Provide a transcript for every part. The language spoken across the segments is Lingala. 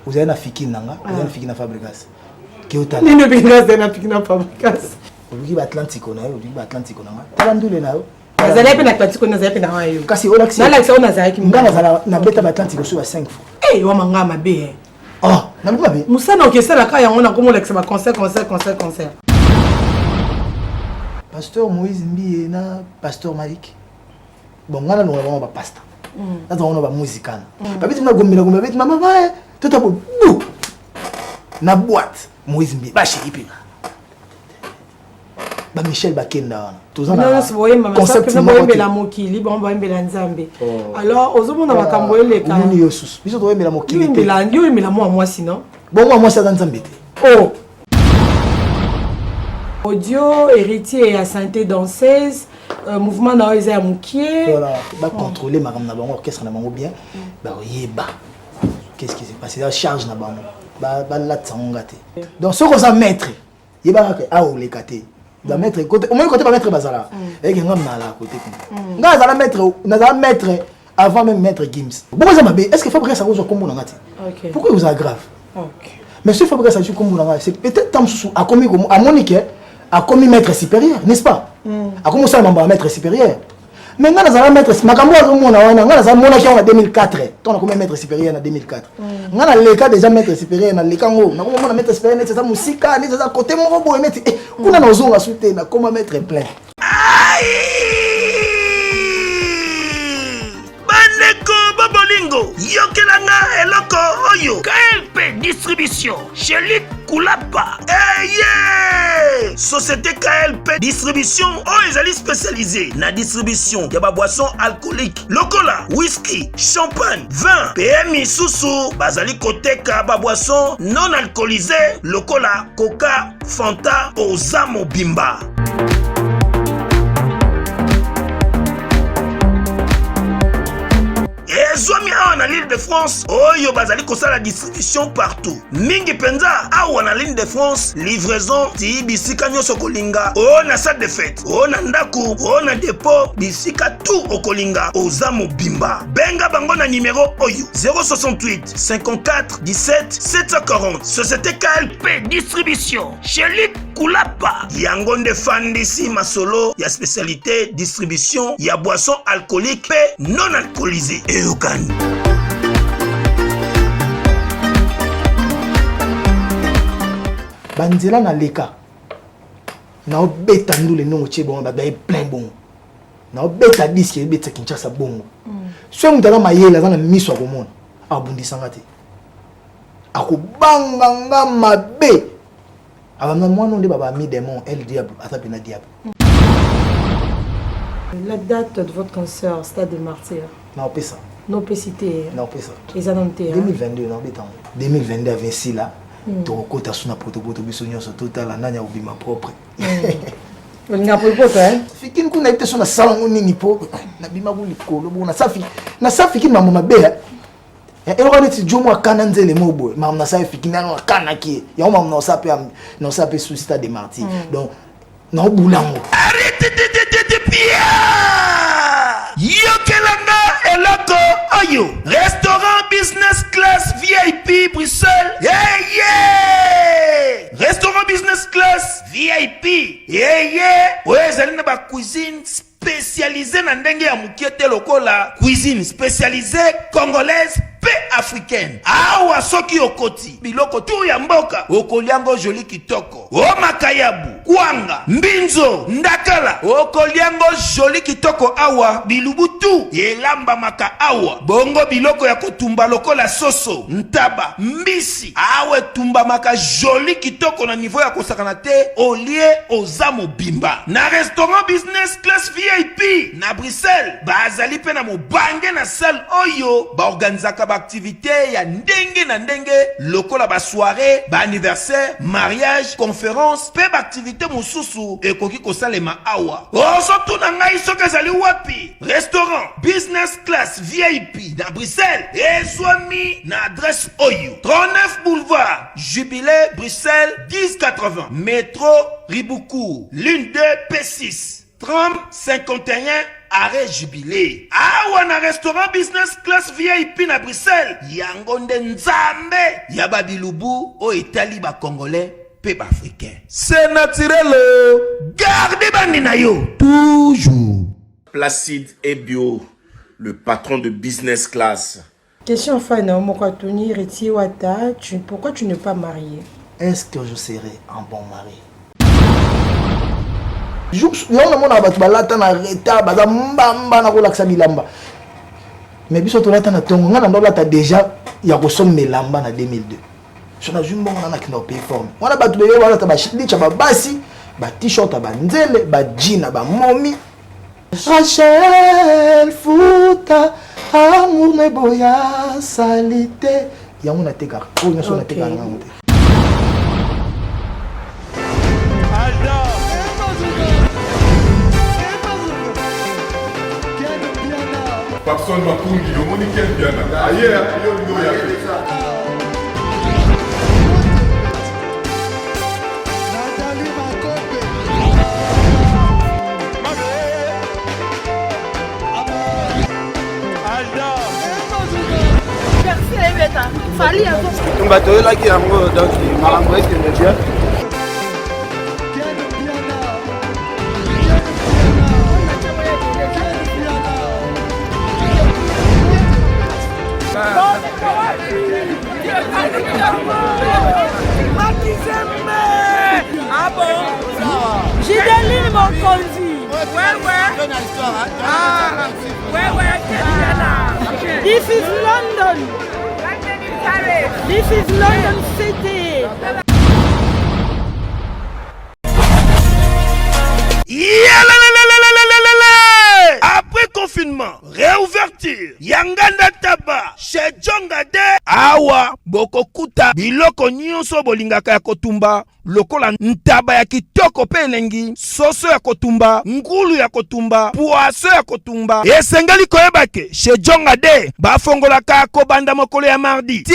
Vous avez un fiki nanga, vous avez un fiki na Fabregas. Qui est au talent. Nino Bengas est un fiki na Fabregas. Vous dites Atlantique on a, vous dites Atlantique on a. Talandule na yo. Nazali pe na Atlantique on a zapi na yo. Kasi o laxi. Na laxi on a zapi. Ngana na beta Atlantique sur 5 fois. Eh, wa manga mabe. Oh, na mabe. Musa na okesa la kaya on a comme laxi ba concert. Pasteur Moïse Mbi na Pasteur Malik. Bon, ngana no ba pasteur. Nazo on ba musicien. Ba bitu na gomela bitu mama ba tout abo. Na boîte Moïse Mbi ba chéri pe. Ba Michel Bakenda tozana concept na la mokili bon ba mbela nzambe alors ozomona makambo eleka ni yosus biso to mbela mokili te mbela ndio mbela moi sinon bon moi ça dans nzambe te oh audio héritier à santé danseuse mouvement na oza mukie voilà ba contrôler makam na bango orchestre na bango bien ba yeba qu'est-ce qui s'est passé la charge na bango ba la tsanga te donc ce qu'on ça maître yeba ka a o lekate da maître côté au moins côté pas maître bazala et que ngam na la côté nga za la maître avant même maître Gims pourquoi ça m'abe est-ce que Fabrice ça vous comme ngati pourquoi vous aggrave OK mais ce Fabrice ça comme ngati c'est peut-être tam sous a commis comme à Monique a commis maître supérieur n'est-ce pas a commencé à maître supérieur mais nga za la maître makambo zo mona wana nga za mona ki en 2004 ton a commis maître supérieur en 2004 nga na leka déjà maître supérieur na leka ngo na komona maître supérieur net ça musika ni ça côté moko boy met kuna na ozonga souté na comment maître plein bandeko babolingo yokelanga eloko oyo KLP distribution chez Luc Kulapa yeah société KLP distribution oyo ezali spécialisée na distribution ya ba boisson alcoolique lokola whisky champagne vin PMI susu bazali koteka ba boisson non alcoolisée lokola coca fanta ozamo bimba. Zomi awa l'île de France, oyo bazali kosala distribution partout. Mingi penza awa na l'île de France, livraison ti bisika nyoso kolinga. O na salle de fête, o na ndaku, o na dépôt, bisika tout okolinga. Ozamo bimba. Benga bango na numéro oyo 068 54 17 740. Société KLP distribution chez Luc Kulapa. Yango nde fandisi masolo ya spécialité distribution ya boisson alcoolique pe non alcoolisée. banzela na leka na obeta ndule nongo che bongo ba plein bongo na obeta disque ebeta Kinshasa bongo so mutala mayela za na miso akomona abundisanga te akobanga nga mabe abamna mwana nde baba mi démon el diable atapina diable. La date de votre concert Stade des Martyrs na opesa non pécité non opesa les annontés 2022 non betan 2022 à Vinci là to kota suna poto biso nyonso total nanya obima propre nga popoto fikini kuna ite suna salon nini po na bima ku likolo bona na safi kini mama mabe et on est jomo akana nzele mobo mama na safi kini na akana ki ya mama no sape sous Stade des Martyrs donc na obulango arrête de pia yokelanga eloko oyo restaurant business class VIP Bruxelles yeah restaurant business class VIP yeah ezali na ba cuisine spécialisée na ndenge ya mukiete lokola cuisine spécialisée congolaise pe africaine awa soki okoti biloko tu ya mboka okoliango joli kitoko o makayabu kwanga mbinzo ndakala okoliango joli kitoko awa bilubutu elamba maka awa bongo biloko ya kotumba lokola soso ntaba mbisi awe tumba maka joli kitoko na niveau ya kosakana te olie ozamo bimba na restaurant business class VIP na Bruxelles bazali pe na mobange na salle oyo ba organizaka activité ya ndenge na ndenge lokola ba soirée ba anniversaire mariage conférence pe ba activité mususu ekoki kosalema awa oso tuna ngai soka zali wapi restaurant business class VIP na Bruxelles ezwami na adresse oyo 39 boulevard Jubilé Bruxelles 1080 métro Riboucourt l'une de P6 30 51 arrêt jubilé. Awa na restaurant business class VIP na Bruxelles. Yango nde nzambe ya babilubu o etali ba congolais pe ba africain. C'est naturel. Gardez bandi na yo toujours. Placide et Bio, le patron de business class. Question fan, Mokatoni, Reti Wata, pourquoi tu n'es pas marié? Est-ce que je serai un bon mari? Mais biso tolata na tongo nga na lata déjà ya kosomela lamba na 2002. Je na jumbo na kina pays forme. Wana batu bebe wala ta ba shitlicha ba basi, ba t-shirt ba nzele, ba jean ba momi. Rachel Fouta amour ne boya salité. Ya mona teka, o nyoso na teka nga ngote. Papson Makungi, le monde est bien. Ailleurs, il y a Fali un peu. On va te là qui est amoureux donc il m'a envoyé qu'il me dit. Ah bon? J'ai donné mon conduit. Ouais. Ah, ouais. This is London. This is London City. Après confinement, réouverture, Yanganda Taba, chez Djongade, Awa, Bokokuta, Biloko Nyonso Bolingaka ya Kotumba, lokola ntaba ya kitoko pe elengi, soso ya kotumba, ngulu ya kotumba, poaso ya kotumba. Esengali koyebake, chez Djongade, bafongolaka kobanda mokolo ya mardi, ti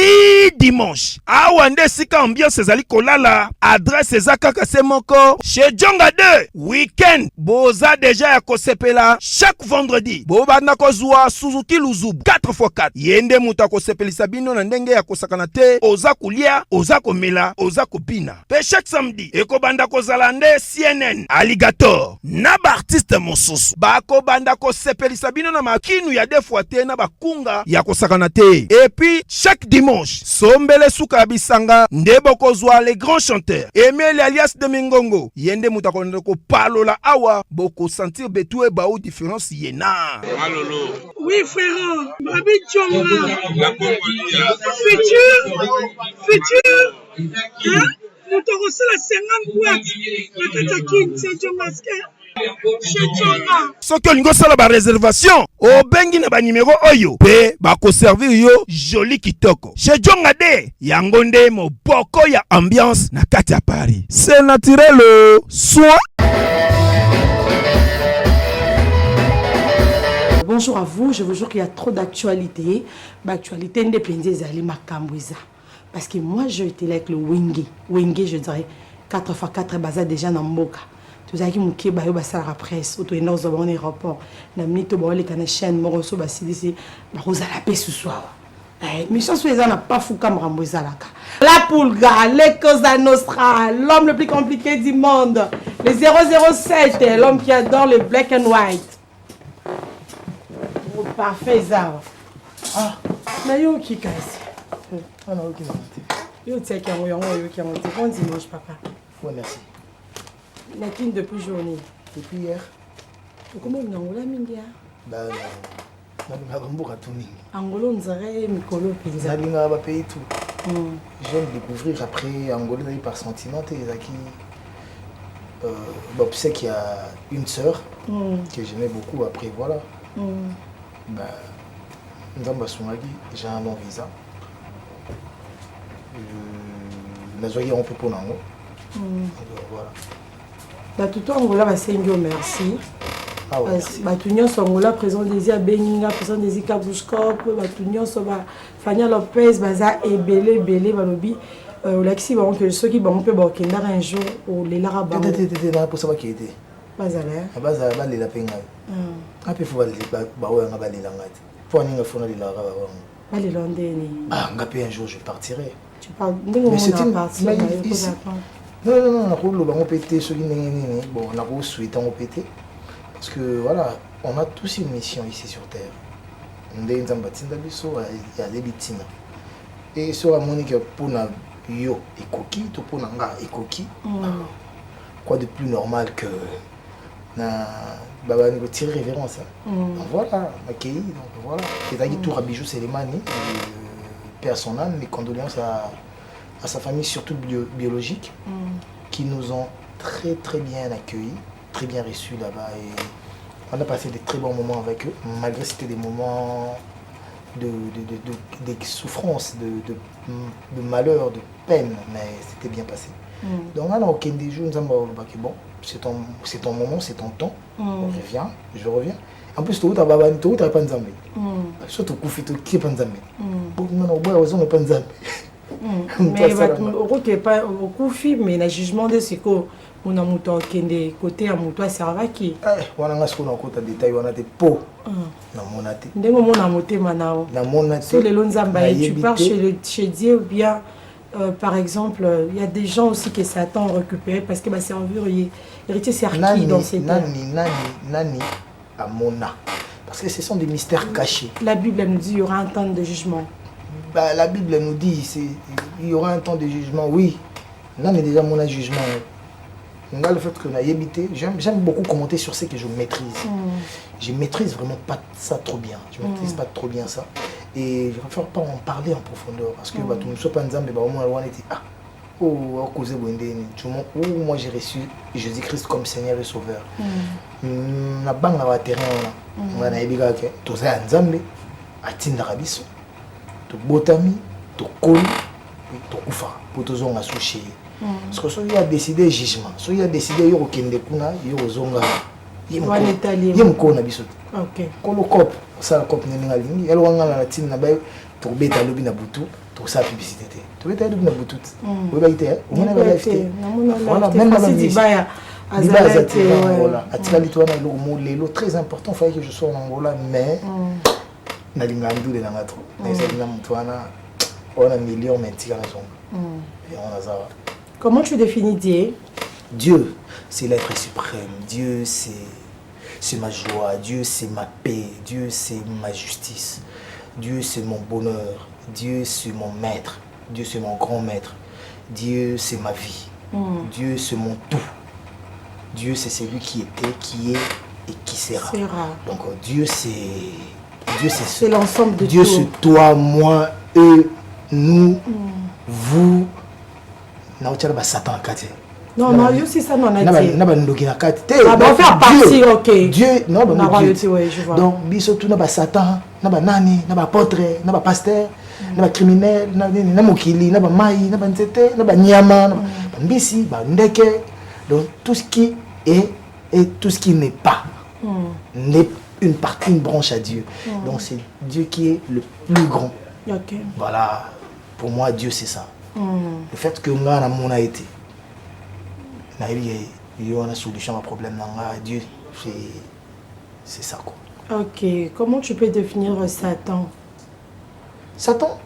dimanche. Awa nde sika ambiance ezali kolala, adresse ezaka se moko, chez Djongade, weekend, boza deja ya kosepela, chaque vendredi, bobanda kozwa Suzuki Luzubu, 4x4. Yende muta kosepelisa bino na ndenge ya kosakana te, oza kulia, oza komela, oza kopina. Pe chaque samedi, ekobanda kozala nde CNN, Alligator, na ba artiste mosusu. Bako banda kosepelisa bino na makinu ya defuate na bakunga ya kosakana te. Et puis, chaque dimanche, sombele suka bisanga, nde bokozwa les grands chanteurs. Emile alias de Mingongo, yende muta ko palola awa, boko sentir betue ba ou différence yena. Malolo. Oui, frère. Babi Tchonga. La Congolia. Futur. Hein? Nous t'avons reçu la 50 boîtes. La Katakin, c'est Tchongaske. Soki olingo sala ba réservation, obengi na ba numéro oyo pe ba ko servir yo joli kitoko. Chez Djongade, yango nde moboko ya ambiance na kati ya Paris. C'est naturel soit. Bonjour à vous, je vous jure qu'il y a trop d'actualité. L'actualité indépendante Zali Makambouza. Parce que moi, je étais là avec le Wenge. Wenge, je dirais 4x4 basé déjà dans Mboka. Tout ça qui m'a dit, bah, ça la presse, auto énorme dans l'aéroport. La minute où les canadiens morceaux, bah, c'est des, bah, vous allez la paix ce soir. Mais je pense que les gens n'ont pas fou comme Ramboza là. La Poulga, les Cosa Nostra, l'homme le plus compliqué du monde. Les 007, l'homme qui adore le black and white. Oh, parfait, ça. Ah, mais yo qui casse. Ah non, ok, non. Yo, tu sais qu'il y a un qui a monté. Bon dimanche, papa. Ouais, merci. La clean depuis journée. Depuis hier. Comment on a Angola mingia? Bah non. On a beaucoup à tourner. Angola, on dirait Mikolo Pinza. On a pas payé tout. J'aime découvrir après Angola par sentiment. Bon, tu sais qu'il y a une sœur que j'aimais beaucoup. Après, voilà. Bah, j'ai un long visa. On peut pour Nango. Voilà. Bah, tout Angola, bah, c'est un merci. Ah ouais. Bah, tout le monde Angola, présent des Beninga, présent des Kabouskop, bah, tout le monde Fania Lopez, Baza et Belé, bah, lobby. L'axi, bah, que ceux qui vont un peu, bah, un jour, ou les Larabas. T'es pour savoir qui était. bazala bazala balela mpe ngai ape fo baoyanga balela ngai te mpo aninga fona lelaka babango balela ndeni nga mpe un jour je partirai tu parles ndenge partir non nakoloba ngo mpe te soki ndenge nini bon nakosouhaite yango mpe te parce que voilà on a tous une mission ici sur terre ndenge nzambe atinda biso ayebi ntina e soki amoni ke mpona yo ekoki to mpona nga ekoki quoi de plus normal que babani kotirer révérence donc voilà makei donc voilà ezalaki tour à Bijou Selemani paix à son âme, mes condoléances à sa famille surtout biologique qui nous ont très très bien accueillis, très bien reçus là-bas et on a passé des très bons moments avec eux malgré c'était des moments de souffrance, de malheur, de peine, mais c'était bien passé. Donc là, aucun des jours, nous avons dit bon, c'est ton moment, c'est ton temps, on revient, je reviens. En plus, tu n'as pas de Nzambe. Surtout, tu n'as pas de Nzambe. Mais pas au coup, mais le jugement de ce que on a monté côté à monter servaki. On a ce qu'on a côté détail, on a des pots. Na monate. Ndenge mon a monté manao. Na monate. Sur les Nzamba, tu pars chez Dieu ou bien par exemple, il y a des gens aussi qui s'attendent à récupérer parce que ma servure héritier c'est qui dans cette nani amona. Parce que ce sont des mystères cachés. La Bible elle nous dit qu'il y aura un temps de jugement. Bah, la Bible elle nous dit il y aura un temps de jugement, oui. Non mais déjà mon jugement. Le fait que j'aime beaucoup commenter sur ce que je maîtrise. Je maîtrise vraiment pas ça trop bien. Je maîtrise pas trop bien ça. Et je préfère pas en parler en profondeur. Parce que tout ne soit pas ensemble, moi j'ai reçu Jésus-Christ comme Seigneur et Sauveur. Na banque na terrain on a ebiga ke to za nzambe atinda rabiso. To botami, to koli, to kufa, pour to zonga sushi. Parce que celui a décidé jugement, celui a décidé yo kende kuna yo zonga. Yem ko na biso. OK. Kolo cop, ça cop nini ngalingi, elo wanga na tin na ba to beta lobi na butu, to sa publicité. To beta lobi na butu. Wo ba ité, on na ba ité. Voilà, même dans le baya Azalate Angola. Atikali to na lo mo lelo très important, fallait que je sois en Angola mais na lingandu de na matro. Na c'est na mutwana on a millions mentika na zonga. Et on a ça. Comment tu définis Dieu? Dieu, c'est l'être suprême. Dieu, c'est ma joie. Dieu, c'est ma paix. Dieu, c'est ma justice. Dieu, c'est mon bonheur. Dieu, c'est mon maître. Dieu, c'est mon grand maître. Dieu, c'est ma vie. Dieu, c'est mon tout. Dieu, c'est celui qui était, qui est et qui sera. Donc, Dieu, c'est l'ensemble de Dieu, tout. c'est toi, moi, eux, nous, vous. Satan non, non, c'est ça, non, on a dit. Ah, bon, faire partir, ok. Dieu, non, Dieu. Ouais, je vois. donc, bisotou, n'a pas Satan, n'a pas nani, n'a pas apôtre, n'a pas pasteur, n'a pas criminel, n'a pas mokili, n'a pas maï, n'a pas nzete, n'a pas nyama, n'a pas mbisi, n'a pas ndeke. Donc, tout ce qui est et tout ce qui n'est pas n'est une partie, une branche à Dieu. Donc, c'est Dieu qui est le plus grand. Ok. Voilà, pour moi, Dieu, c'est ça. Le fait que moi, on a été, il y a une solution à problème. Dieu, c'est ça quoi. Ok, comment tu peux définir Satan? Satan,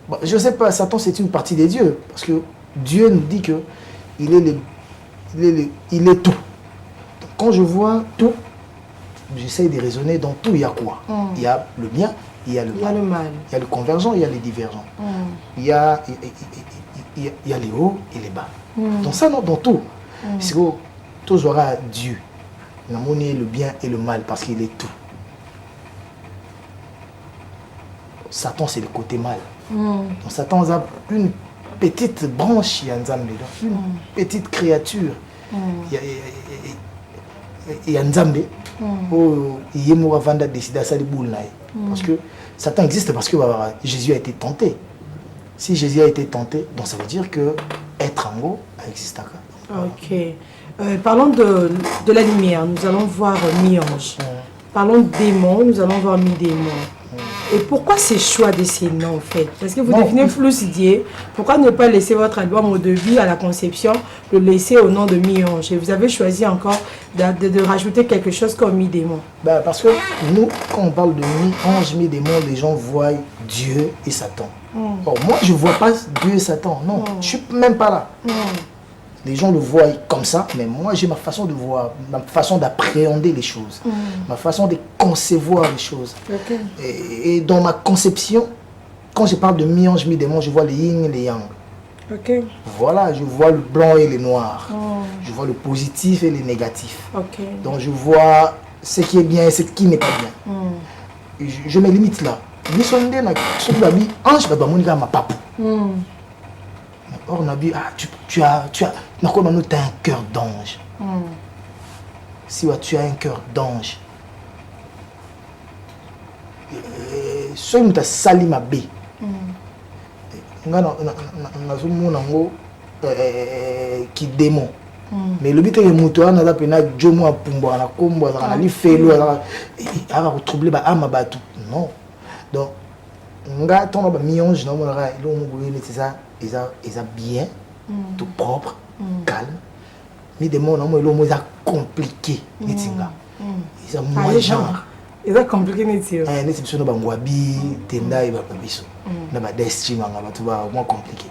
bon, je ne sais pas, Satan c'est une partie des dieux. Parce que Dieu nous dit que il est tout. Donc, quand je vois tout, j'essaye de raisonner dans tout, il y a quoi? Il y a le bien. Il y a le mal. Il y a le convergent, il y a les divergents. Il y a les hauts et les bas. Dans ça, non, dans tout. C'est que tout aura Dieu. L'amour est le bien et le mal parce qu'il est tout. Satan, c'est le côté mal. Donc Satan a une petite branche, une petite créature. Il y a Nzambe. Il y a Vanda décidé à ça parce que Satan existe parce que Jésus a été tenté. Si Jésus a été tenté, donc ça veut dire que être en haut existe. Ok. Parlons de la lumière, nous allons voir mi-ange. Parlons de démons, nous allons voir mi-démons. Et pourquoi ces choix de ces noms en fait? Parce que vous devenez flou Sidier. Pourquoi ne pas laisser votre album au début, à la conception, le laisser au nom de Mi-Ange? Et vous avez choisi encore de rajouter quelque chose comme Mi-Démon. Parce que nous, quand on parle de Mi-Ange, Mi-Démon, les gens voient Dieu et Satan. Or, moi, je ne vois pas Dieu et Satan. Non, je ne suis même pas là. Les gens le voient comme ça, mais moi j'ai ma façon de voir, ma façon d'appréhender les choses, ma façon de concevoir les choses. Okay. Et dans ma conception, quand je parle de mi-ange, mi-démon, je vois les yin et les yang. Okay. Voilà, je vois le blanc et le noir. Je vois le positif et le négatif. Okay. Donc je vois ce qui est bien et ce qui n'est pas bien. Je me limite là. Ange, ma pape. Or, on a dit, tu as un cœur d'ange. Si tu as un cœur d'ange, ce qui sali ma bé. Qui démon. Mais le but est que mutuana na pena jomo apumba na kombo na li felo ara troubler ba ama batu. Non. Donc nga ton ba mi-ange na mona ra lo mo boyé c'est ça. Ils ont bien, tout propre, calme. Mais des mots, ils ont compliqué. Ils ont moins genre. Ils ont compliqué. Ils ont bangwabi, tenda et babiso. Na ba destiny manga tu va moins compliqué.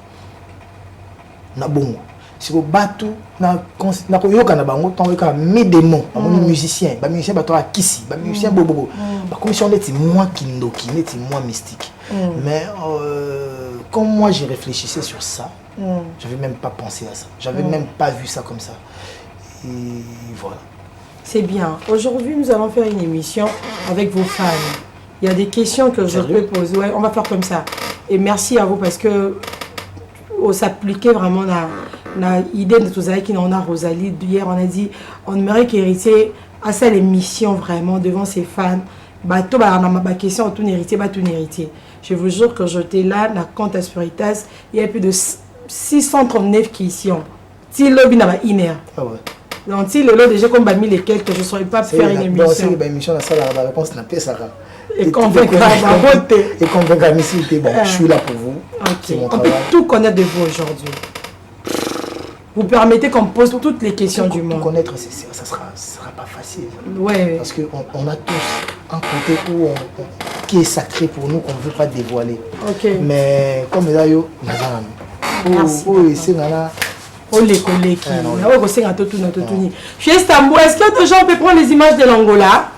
Na bon. Si vous battez na koyoka na bango tant que mi-démon, musicien, ba musicien ba to akisi, ba musicien bobo. Ba commission d'être moins kindoki, d'être moins mystique. Mais comme moi j'ai réfléchissais sur ça, je n'avais même pas pensé à ça. J'avais même pas vu ça comme ça. Et voilà. C'est bien. Aujourd'hui, nous allons faire une émission avec vos fans. Il y a des questions que je peux poser. Ouais, on va faire comme ça. Et merci à vous parce que on s'appliquait vraiment l'idée de tout ça qui en a Rosalie. Hier, on a dit on aimerait qu'héritier à ça l'émission vraiment devant ses fans. Bateau, ma question, tout héritier, tout héritier. Je vous jure que j'étais là, la compte à Spiritas, il y a plus de 639 questions. Si le bin a une heure. Ah ouais. Donc si le lot déjà comme mis les quelques, je ne saurais pas faire une émission. C'est une émission, la réponse n'a pas ça. Et convaincre ma beauté. Et convaincre ma ici, bon, je suis là pour vous. Okay. On peut tout connaître de vous aujourd'hui. Vous permettez qu'on pose toutes les questions du monde. Connaître, ça sera pas facile. Ouais. Parce qu'on a tous un côté qui est sacré pour nous, qu'on ne veut pas dévoiler. Okay. Mais comme là, je suis Istanbul. Est-ce que les gens peuvent prendre les images de l'Angola?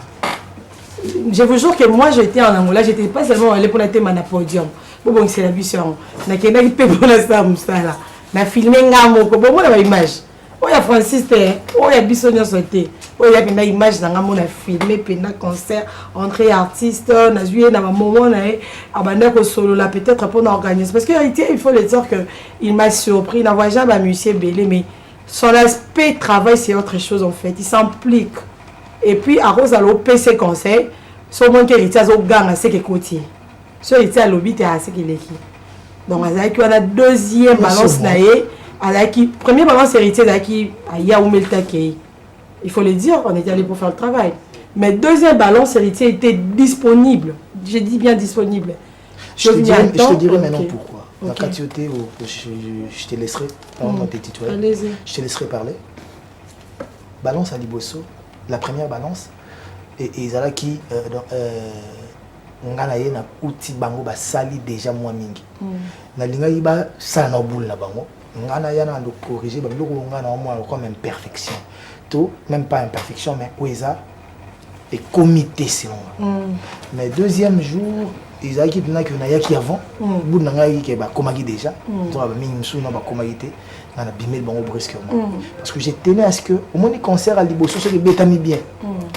Je vous jure que moi j'étais en Angola, j'étais pas seulement allé pour la thème à podium. Bon, c'est la vision. On a quelqu'un qui peut pour la salle. On a filmé un mot. Bon, on a l'image. Il y a Francis, il y a Bissonio sauté. Il y a une image, on a filmé, un concert, entrée artiste, on a joué dans un moment, on a solo là, peut-être pour organiser. Parce qu'en réalité, il faut le dire qu'il m'a surpris. Il n'a pas jamais amusé Bélé, mais son aspect travail, c'est autre chose en fait. Il s'implique. Et puis, à cause de l'OPC conseil, son monde qui héritier au gang, c'est qu'il côté. Ce héritier à l'obit, c'est qu'il est qui. Donc, on a deuxième balance naïe. Premier balance héritier d'Aki à Yaoumeltakei. Il faut le dire, on était allé pour faire le travail. Mais deuxième balance héritier était disponible. Je dis bien disponible. Je te dirai maintenant pourquoi. La quantité, je te laisserai je te laisserai parler. Balance à Liboso, la première balance. Et Izala qui ngana ye na outil bango ba sali déjà moi mingi. Na linga yiba ça na boule na bango. Ngana yana ndo corriger ba biloko ngana moi comme imperfection. Tout même pas imperfection mais oeza et comité selon moi. Mais deuxième jour ils a qui na yaki avant bout na ngai ki ba komaki déjà. To ba mingi msu na ba komaki te. Na bimel bango brusquement. Parce que j'ai tenu à ce que au moins concert à Liboso c'est que betami bien.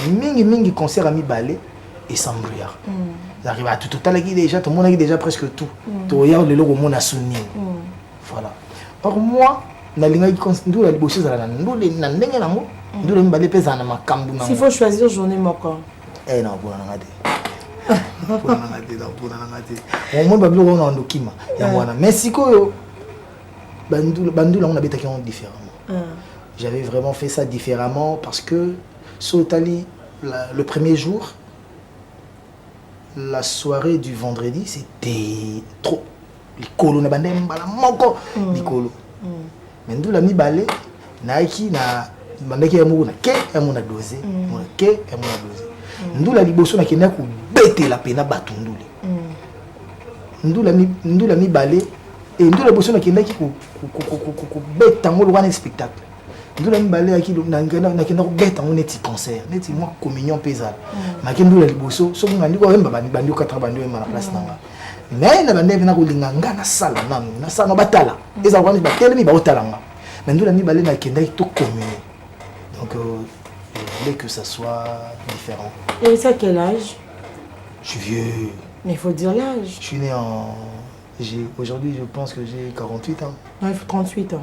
Mingi concert à mi balé et sans brouillard. J'arrive à tout déjà, tout le monde a déjà presque tout. Tout regarde le logo mon a sonné. Voilà. Or moi, na linga d'où la Liboso za na ndule na ndenge na mo, ndule mbale pesa na makambu na. S'il faut choisir journée moko. Eh non, pour na ngade. Pour na ngade. Au moins bablo on a ndokima. Ya mwana. Mais sikoyo bandula on a betaki on différemment. J'avais vraiment fait ça différemment parce que Sotali le premier jour la soirée du vendredi, c'était trop. Les colos, les moko, les colos. Mais nous, la mi-balé, Nike, na bandaki ya mou na ke amuna dosé, na ke amuna dosé. Nous, la liboso na kena ku bete la pena batundule. Nous, la mi-balé, et nous, la liboso na kena ki ku bete tango le wane spectacle. Nous, la mi-balé, na kena ku bete tango neti concert, neti moi communion pesale. Ma kena la liboso, so nga ndiko wemba bandi okatra bandi wemba na place nanga. Mais na bandi vena ku linganga na sala na sala batala. Eza kwani batelemi ba otalanga. Mais nous, la mi-balé na kena ki to communier. Donc, je voulais que ça soit différent. Et c'est à quel âge? Je suis vieux. Mais il faut dire l'âge. Je suis né en... Aujourd'hui, je pense que j'ai 48 ans. Non, il faut 38 ans.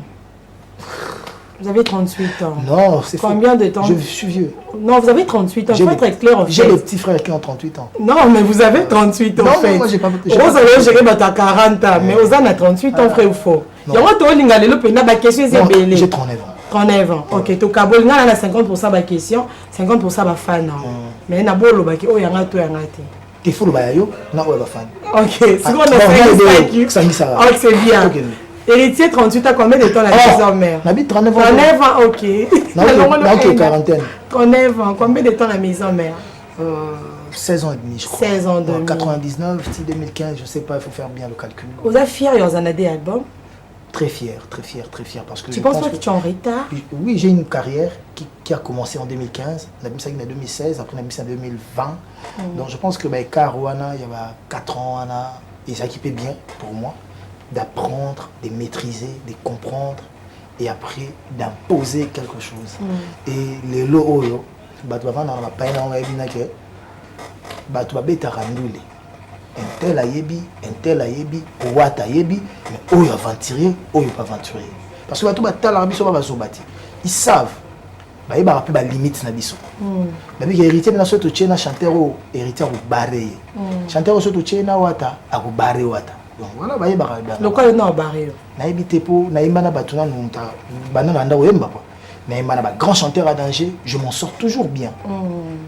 Vous avez 38 ans. Non, c'est faux. Combien de temps? Je suis vieux. Non, vous avez 38 ans. Il faut être clair en fait. J'ai des petits frères qui ont 38 ans. Non, mais vous avez 38 ans en fait. Non, moi j'ai pas... Vous avez géré à 40 ans, mais vous avez 38 ans, frère ou faux? Il y a une question, c'est j'ai 39 ans. 39 ans. Ok, to kabol na na 50% ba question, 50% ba fan. Mais na bolo ba ki o yanga to yanga te. Te fulu ba yo na o ba fan. Ok, c'est quoi on a fait ça. Oh, c'est bien. Héritier 38 ans, combien de temps la maison mère? N'habite 39 ans. 39 ans, ok. Non, quarantaine. 39 ans, combien de temps la maison mère? 16 ans et demi, je crois. 16 ans et demi. 99, 2015, je sais pas, il faut faire bien le calcul. Vous êtes fier, il y a des albums? Très fier parce que tu penses pas que tu es en retard? Oui, j'ai une carrière qui a commencé en 2015, on a mis ça en 2016, après on a mis ça en 2020. Donc je pense que Caruana, il y avait 4 ans, et ça qui fait bien pour moi d'apprendre, de maîtriser, de comprendre et après d'imposer quelque chose. Et les lots, tu vas vendre dans la peine, on va dire que tu vas bêter randouler. Un tel ayebi, ouata ayebi, mais où il aventurier, où il pas aventurier. Parce que tout le monde ils savent, ils ne pas limite na biso. Mais les héritiers na soto tchena chanteur héritier au barré. Chanteur soto tchena wata a au barré wata. Donc voilà, bah bah. Le quoi na barré. Na ebité po, na imana batuna nunta, banana nda oyemba quoi. Na imana ba grand chanteur à danger, je m'en sors toujours bien.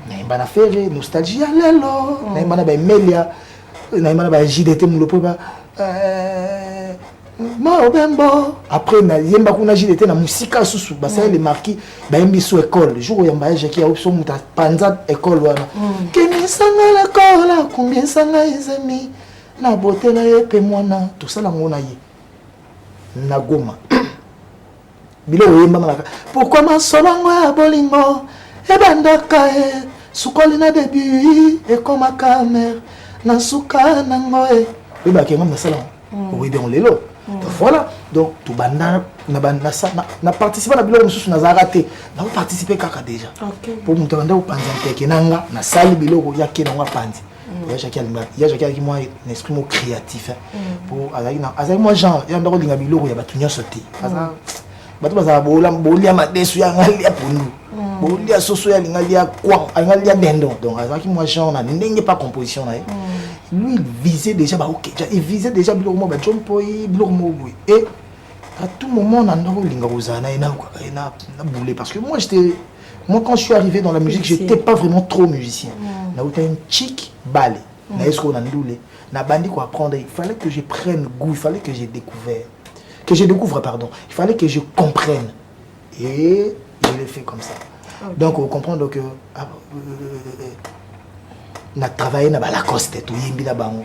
Na imana ferré, nostalgie alelo, na imana ba Melia. Na JDT mulopoba Maobembo après na yemba kuna JDT na musika susu basa les marquis ba yembi sous école le jour où yamba jaki a so muta panza école wana kemi sanga l'école combien sanga izemi na beauté na yepe mwana tout ça la ngona ye na goma bilo yemba malaka pourquoi ma solongo ya bolingo e bandaka e sukoli na début et comme ma caméra Nasuka nangoe oui bah kengam na salon oui bien lelo voilà donc tout banda na participer na biloko mususu na zaraté na participer kaka déjà pour monter banda au panza kenanga na sali biloko ya kenanga panzi ya jaki qui moi un esprit créatif pour azaki moi genre ya ndako linga biloko ya batunya sauter batu baza bolia madesu ya ngali ya pundu bolia soso ya linga ya kwa ngali ya dendo donc azaki moi genre na ndenge pas composition na lui il visait déjà ok il visait déjà biloko mo ba jompo biloko mo et à tout moment na ndako linga ozana na boulé parce que moi quand je suis arrivé dans la musique j'étais pas vraiment trop musicien na uta une chic balé na esko na ndule na bandi ko apprendre il fallait que je prenne goût il fallait que je découvre pardon il fallait que je comprenne et je l'ai fait comme ça donc vous comprenez que na travaillé na ba Lacoste to yimbi na bango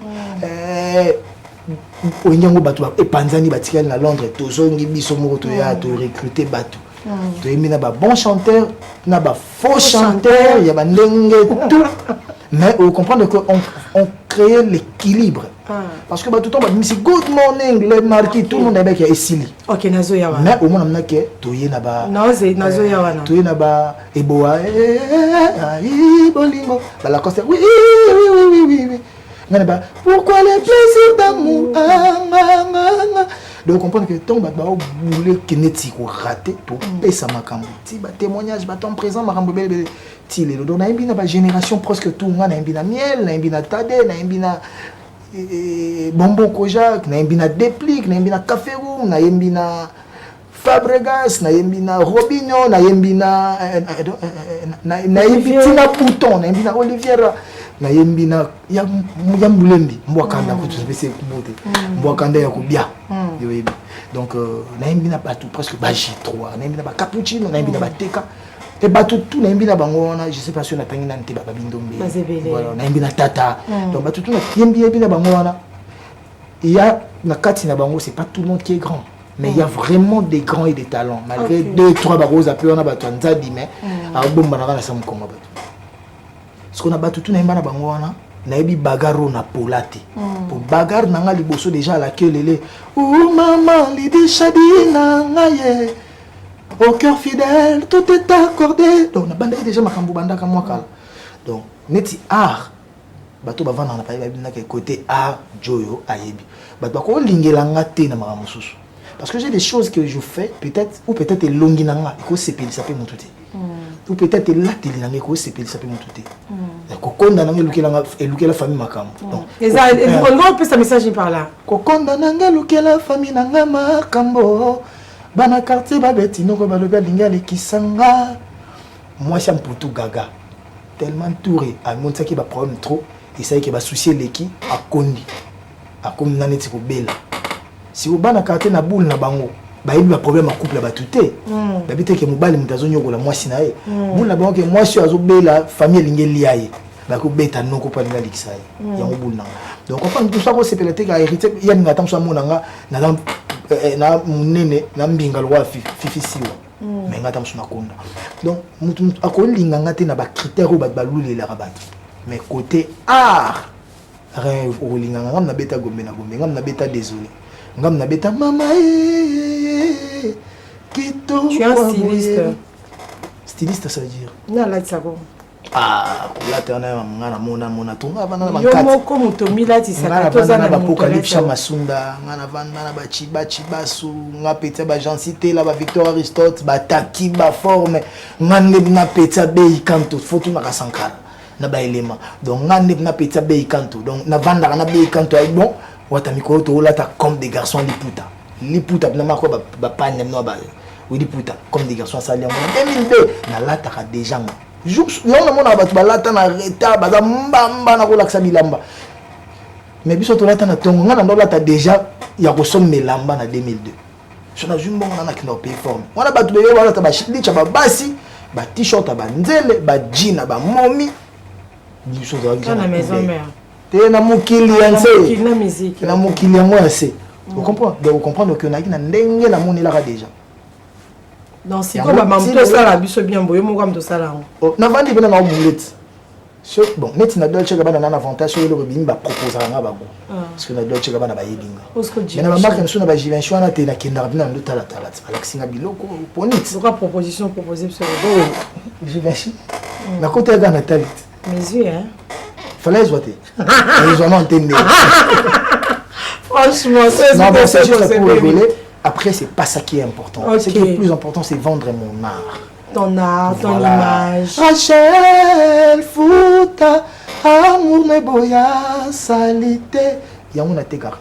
onyango batu e panzani batikali na Londres to zongi biso moko to ya to recruter batu to yimbi na ba bon chanteur na ba faux chanteur ya ba ndenge tout mais vous comprenez que on crée l'équilibre parce que tout le temps c'est good morning le marquis tout le monde avec esili ok nazo ya wana mais au moins que toye na ba nazo ya wana toye na ba eboa bolingo ba la coste oui mais pourquoi les plaisirs d'amour donc comprendre que ton ba boule kineti ko raté to pesa makambo ti ba témoignage ba ton présent makambo bele ti le do na imbina ba génération presque tout nga na imbina miel na imbina tade na imbina bonbon kojak na imbina déplique na imbina café room na imbina Fabregas na imbina Robinho na imbina na imbina Bouton na imbina Oliviera na yembi na ya mbulembi mbwakanda ko tupese kubote mbwakanda ya kubia yo yebi donc na yembi na batu presque ba J3 na yembi na ba cappuccino na yembi na ba teka et batu tout na yembi na bango wana je sais pas si on a tangi na nte ba bindombe voilà na yembi na tata donc batu tout na yembi na bango wana il y a na kati na bango c'est pas tout le monde qui est grand mais il y a vraiment des grands et des talents malgré 2-3 barros appelés on a batu nzadi mais a bomba na sa mkongo batu ce qu'on a battu tout na yemba na bango wana na yebi bagaro na polate pour bagar na nga liboso déjà la kelele oh maman lidi shadina ngaye au cœur fidèle tout est accordé donc na banda déjà makambo banda ka mwakala donc neti art bato bavanda na paye babina ke côté art joyo ayebi bato ko lingela nga te na makambo susu parce que j'ai des choses que je fais peut-être ou peut-être elongi na nga ko sepeli ça peut monter ou peut-être là teli na ngeko sepeli ça peut monter kokonda na ngeluki la famille makambo donc on peut ça message par là kokonda na ngeluki la famille na nga makambo bana quartier babeti noko baloba linga le kisanga moi ça me pour tout gaga tellement touré à monter qui va problème trop et ça qui va soucier l'équipe à kondi a comme na neti ko bela si au bana quartier na boule na bango ba yebi ba problème à couple ba tuté ba bité ke mobali mutazo nyokola mwasi na ye boule na bango ke mwasi azo bela famille lingeli yaye ba ko beta noko pa linga likisa ye yango boule na donc on prend tout ça ko sepelete ka hérité ya ninga tamso monanga na munene na mbinga lwa fifi siwa mais ngata msuna konda donc mutu akolinga ngate na ba critères ou ba balulela rabatu mais côté art rien olinga ngam na beta gombe ngam na beta désolé ngam na beta mama kito tu es un styliste ça veut dire na la tsabo la tena ngana mona tunga bana na yo moko mutomi la tisaka toza na apocalypse masunda ngana vanda na bachi basu nga peta ba gensité la ba Victor Aristote ba taki ba forme ngane na peta be kanto foto na kasankara na ba élément donc ngane na peta be kanto donc na vanda na be kanto ay bon wata mikoro to lata comme des garçons liputa na mako ba panya no ba oui liputa comme des garçons sali en 2002 na lata ka déjà jour on a mon abatu balata na retard baza mbamba na kolaksa bilamba mais biso to lata na tongo ngana ndo lata déjà ya kosomela lamba na 2002 so na jumbo ngana kina pay forme wana batu bebe wala ta ba shitlicha ba basi ba t-shirt ba nzele ba jean ba momi biso to na maison mère te na mukili yanse na musique na mukili yango yanse vous comprenez de comprendre que na kina ndenge na moni la déjà donc si comme maman to sala biso bien boye mo comme to sala na vandi bena na omelette bon net na dolce gabana na avantage sur le bimba proposer nga bango parce que na dolce gabana ba yebinga mais na marque na suna ba jivention na te na kenda bina ndo tala alexinga biloko ponit c'est quoi proposition proposer sur le jivention na côté ga na talit mes yeux hein fallait zoiter ils ont entendu franchement c'est juste pour rigoler. Après, c'est pas ça qui est important. Okay. Ce qui est le plus important, c'est vendre mon art. Ton art, ton image. Rachel, Fouta, amour ne boya, salité. Il y a un atégard.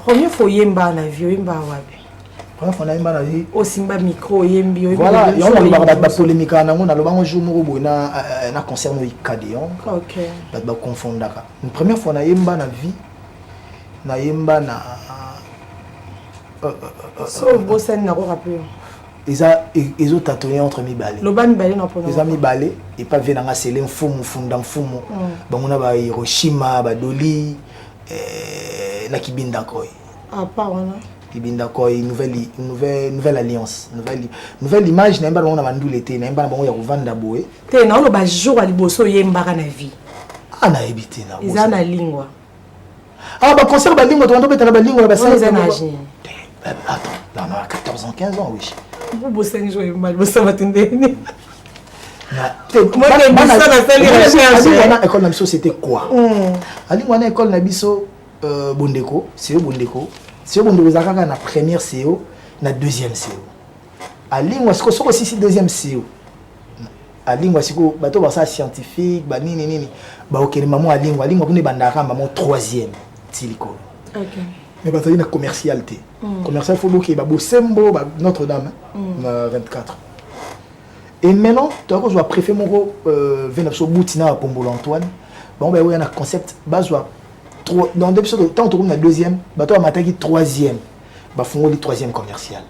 Première fois, yemba na vie, yemba wabi. Première fois, yemba na vie. Au simba micro, yembi. Voilà, il y a un polémique. On a le jour où on a concerne le Cadéon. Ok. On va confondre. Une première fois, yemba na vie, na yemba na. So bossen na ko rappeler ils ont tatoué entre mi balé lo ba mi balé na pona ils ont mi balé et pas venir nga sele mfumu funda mfumu banguna ba Hiroshima ba Doli na Kibinda Koi pas wana Kibinda Koi nouvelle alliance nouvelle image na mbala na bandule te na mbala bango ya kovanda boé te na lo ba jour ali boso yemba na vie ana ebité na ils ana lingwa ba concert ba lingwa to ndo beta na ba lingwa ba ça na âge. Attends, là on a 14 ans, 15 ans, oui. Vous bossez un jour, vous savez tout le moi, l'école Nabiso, c'était quoi? À l'école Nabiso, Bondeko, c'est Bondeko. C'est Bondeko, c'est la première CEO, la deuxième CEO. À l'Ingwa, c'est aussi deuxième CEO. À l'Ingwa, c'est un scientifique, nini. Ok, maman à l'Ingwa, l'Ingwa, vous avez troisième, Tiliko. Ok. Mais parce qu'il y a une commercialité. Commercial, il faut que Sembo, Notre-Dame, 24. Et maintenant, tu vois, je vais préférer mon venir sur Boutina à Pombo Antoine. Bon, ben, oui, il y a un concept. Dans deux épisodes, tant on tourne la deuxième, bah, toi, on troisième. Bah, faut le troisième commercial.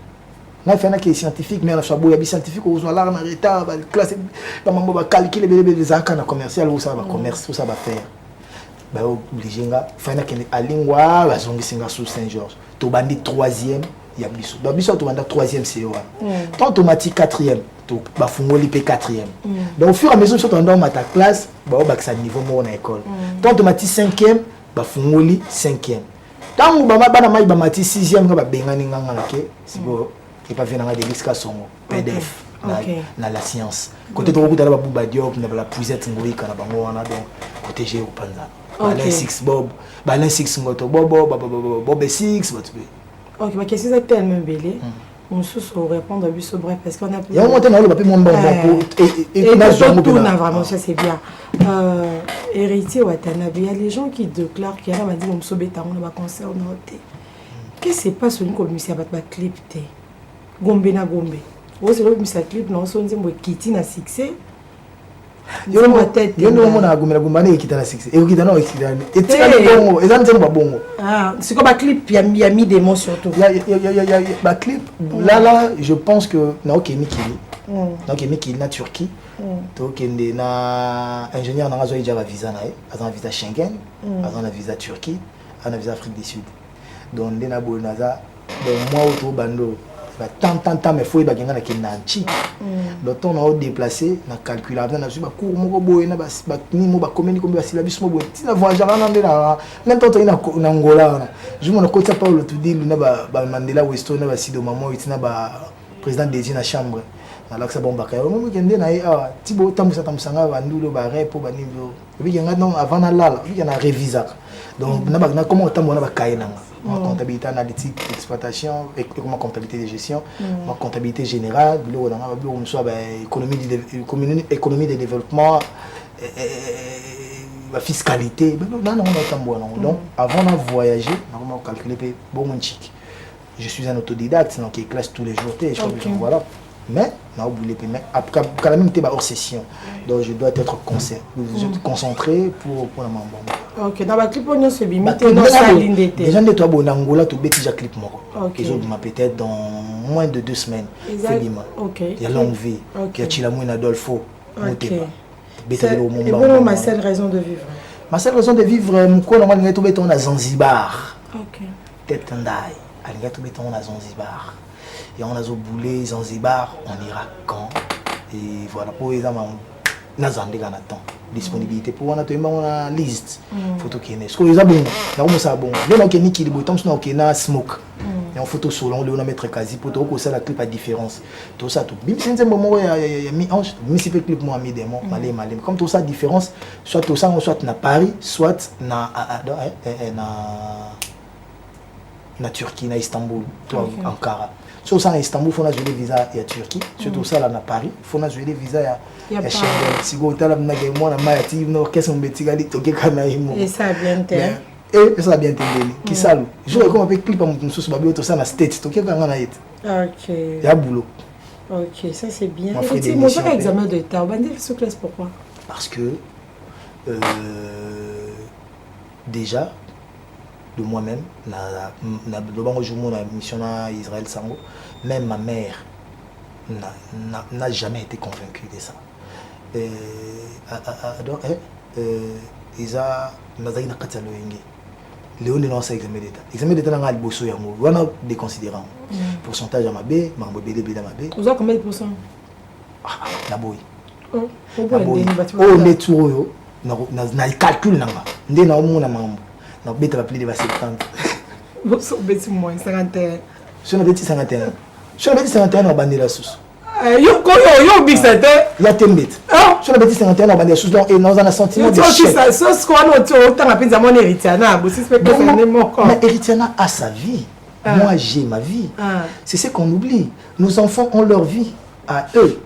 Là, il fait un qui est scientifique, mais on a des scientifiques, on a l'arme en retard, la classe, on va calculer les accords commercial, où ça va commerce, tout ça va faire. Bah, obligé, il faut un lingua, la zone qui sous Saint-Georges. Tu as dit troisième, il y a Bissou. Donc, Bissou, tu as dit troisième, c'est quoi? Tant tu as dit quatrième, tu vas faire quatrième. Donc, au fur et à mesure que tu as dans ta classe, tu as niveau à l'école. Tant tu as dit cinquième, tu vas faire cinquième. Tant que tu as dit sixième, tu vas faire et pas venir des risques à son PDF dans la science. Côté de beaucoup de la Diop, la puisette ngouika na bango wana donc côté j'ai au panza. Balin 6 bob, balin 6 ngoto bob 6 OK, ma question est tellement belle. On se répondre à Bissou bref parce qu'on a il y a un moment où on va pas mon bon et tout n'a vraiment ça c'est bien. Héritier Watanabe, il y a les gens qui déclarent qu'il y a m'a dit on se bêta on va concert noté. Qu'est-ce qui se passe sur une commission à clip té Gombe na Gombe. Vous savez que ce clip non son zimbo kiti na succès. Yo no mona Gombe na Gombe na kiti na succès. Et kiti na oxydane. Et tika bongo, et ça nzembo bongo. Ah, c'est comme un clip il y a mis des mots surtout. Il y a ba clip là je pense que na okemi kili. Donc okemi kili na Turquie. To kende na ingénieur na ngazo ija ba visa na e, azana visa Schengen, azana visa Turquie, azana visa Afrique du Sud. Donc ndena bonaza donc moi autour bando tant mais faut y bagenga na kinanchi donc on a déplacé na calculateur na suba cours moko boye na ba ni mo ba commune ko ba syllabus mo boye tina voyager na ndena même temps na Angola je me connais pas le tout dit na ba Mandela Weston na ba Sido Mamo itina ba président des na chambre alors que ça bon ba ka mo kende na tibo tamusanga ba ndulo ba repo ba niveau bi nga non avant na lala bi na révisa donc na comment tambo na ba kainanga ma comptabilité analytique, exploitation, et ma comptabilité de gestion, ma comptabilité générale, économie de développement, la fiscalité. Donc, avant de voyager, on a calculé bon chic. Je suis un autodidacte, donc il classe tous les jours, et je crois que voilà. Mais, après, quand même, tu es hors session. Donc, je dois être concentré pour la maman. Ok, dans la clip, on se limite dans sa ligne d'été. Les gens de toi, en Angola, tu bêtis déjà clip. Ils ont peut-être dans moins de 2 semaines. Il y a longue vie. Il y a Chilamou et Adolfo. C'est bon, ma seule raison de vivre. Ma seule raison de vivre, je suis à Zanzibar. Tête en daille. Je suis à Zanzibar. Et on a boulé Zanzibar, on ira quand et voilà pour les amants nazande quand temps disponibilité pour on a liste photo qui est ce que les abonnés là on ça bon les gens qui ni qui le temps sinon qui na smoke et en photo solo on le mettre quasi pour que ça la clip à différence tout ça tout bim c'est un moment il y a mi ange mi si clip moi mi démon malé comme tout ça différence soit tout ça soit na Paris soit na Turquie na Istanbul toi Ankara. Sur ça, à Istanbul, il faut jouer des visas à Turquie. Surtout ça, là, à Paris, il faut jouer des visas à Schengen. Si vous avez un qu'est-ce que et ça a bien été. Et ça a bien été. Qui ça, je vais comme avec clip à mon sous babio, tout ça, na state. Ok. Il y a boulot. Ok, ça c'est bien. Effectivement, j'ai un examen de l'État. On va dire ce classe pourquoi? Parce que déjà, de moi-même, la mission à Israël Sango, même ma mère n'a jamais été convaincue de ça. Donc, Isa Nazaï na Katalo Yenge. Léon est lancé examen d'État. Examen d'État n'a pas de yango. On a des considérants. Pourcentage à ma B, ma B, vous avez combien de pourcents? Na boy. Oh, les tours, na calcul nanga. Ndé na omo na mambo. Na bête va plus de 70. Vous êtes moins 51. Je ne vais pas 51. Je ne vais pas 51 en bandit la sauce. Yo big c'était. Il y a Tembet. Je ne vais pas 51 en bandit la sauce donc et dans un sentiment de chèque. Ça sauce quoi non tu autant la pizza mon Héritiana, vous suspectez que c'est né mon corps. Mais Héritiana a sa vie. Moi j'ai ma vie. C'est ce qu'on oublie. Nos enfants ont leur vie à eux.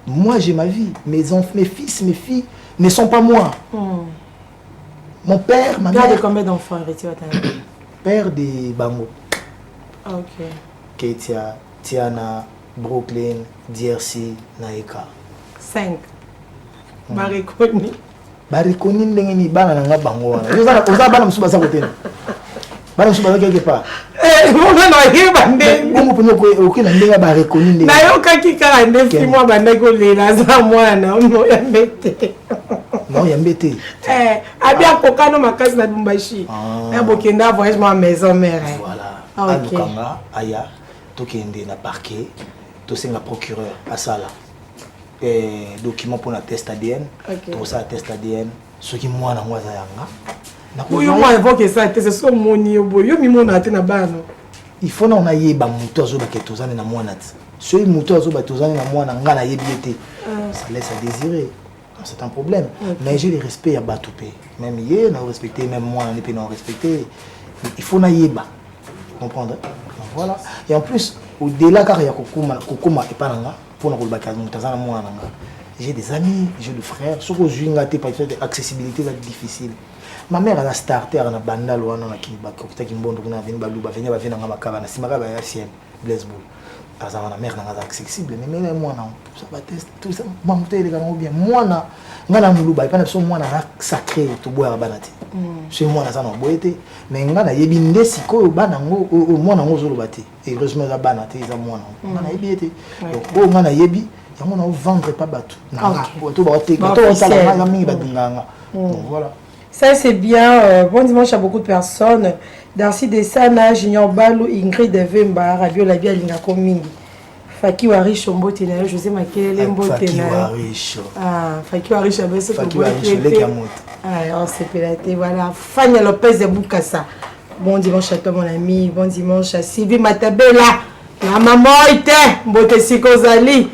Moi j'ai ma vie. Mes fils, mes filles ne sont pas moi. Mon père, ma mère. Père de combien d'enfants, Héritier Père de Bango. Ok. Ketia, Tiana, Brooklyn, DRC, Naika. 5. Barekoni. Barekoni ndenge ni bana na nga bango wana. Oza bana musuba za côté. Bana musuba za quelque part. Mon na yeba ndenge. Bongo peno ko okina ndenge barekoni ndenge. Na yo kaki kala ndenge moi bana ko lela za mwana mo ya mbete. Non, ya mbete. Abia kokano makasi na Lumbashi. Na bokenda voyage moi maison mère. Voilà. OK. Alukanga aya tokende na parquet, tosenga procureur asala. Document pour la test ADN. Tout ça test ADN. Ce qui moi na moi za yanga. Oui, moi évoque ça, c'est so moni oboyo mi mona te na bano. Il faut na yeba muto azo ba ketozane na mwana ti. Ce muto azo ba tozane na mwana nga na yebiete. Ça laisse à désirer. C'est un problème. Mais j'ai le respect à Batoupe. Même hier, on a respecté, même moi, on est non respecté. Il faut na yeba. Vous comprenez? Voilà. Et en plus, au-delà car il y a kokoma et pas nanga. Pour nous j'ai des amis, j'ai des frères. Ce que je suis par exemple, l'accessibilité est difficile. Ma mère a starté à la banda loana qui bakokta qui mbondo na vini baluba venir va venir na makaba na simaka ba sienne Blaise Boul. Azama na mère na accessible mais moi non ça va test tout ça moi muté les gars bien moi na ngana muluba et pas so moi na sacré to boire banati. Chez moi na ça non boité mais ngana yebi ndesi ko bana ngo moi na ngo zolo bati et heureusement za banati za moi na ngana yebi été donc o ngana yebi yango na vendre pas bateau na to ba te to sala na mingi badinganga donc voilà. Ça c'est bien. Bon dimanche à beaucoup de personnes. Darcy Desana, Junior Balou, Ingrid Vemba, Radio La Via Linga Mingi. Faki Warish, Mbote na José Makele, Mbote na. Faki Warish. Ah, Faki Warish, Abesso, Faki Warish, le Gamot. Ah, on s'est pélaté, voilà. Fania Lopez de Boukassa. Bon dimanche à toi, mon ami. Bon dimanche à Sylvie Matabela. La maman était, Mbote Sikozali.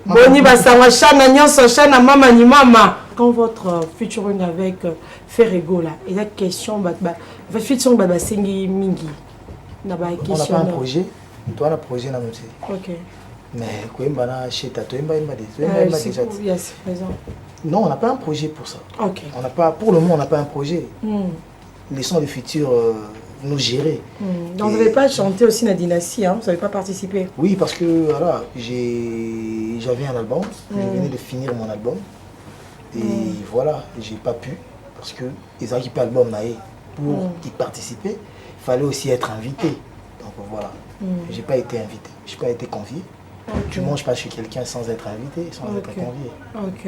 Boni Basawa Chana Nyonso Chana Mama ni Mama. Quand votre featuring avec Ferrego là, il y a question, votre featuring bah Sengi Mingi, n'a pas question. On n'a pas un projet, toi on a un projet là aussi. Ok. Mais quoi il m'a acheté, toi il m'a déjà. Yes, raison. Non, on n'a pas un projet pour ça. Ok. On n'a pas, pour le moment on n'a pas un projet. Laissons les futurs nous gérer. Donc vous n'avez pas chanté aussi la dynastie, hein? Vous n'avez pas participé? Oui, parce que voilà, j'avais un album, je venais de finir mon album. Et voilà, j'ai pas pu, parce que les équipes album pour y participer, il fallait aussi être invité. Donc voilà, j'ai pas été invité, j'ai pas été convié. Tu manges pas chez quelqu'un sans être invité, sans être convié. Ok.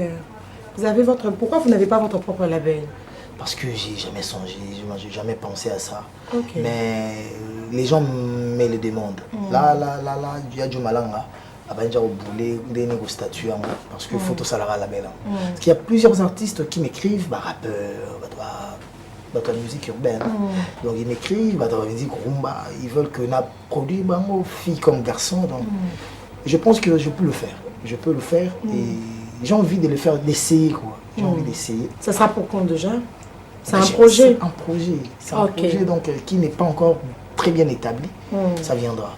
Vous avez votre... Pourquoi vous n'avez pas votre propre label? Parce que j'ai jamais songé, j'ai jamais pensé à ça. Mais les gens me le demandent. Là, il y a du malanga. Parce que photo ça la label. Parce qu'il y a plusieurs artistes qui m'écrivent, rappeurs, musique urbaine. Donc ils m'écrivent, musique rumba, ils veulent que na produit filles comme garçons. Donc je pense que je peux le faire. Je peux le faire et j'ai envie de le faire, d'essayer quoi. J'ai envie d'essayer. Ça sera pour quand déjà? C'est un projet. C'est un projet. C'est un projet donc qui n'est pas encore très bien établi. Ça viendra.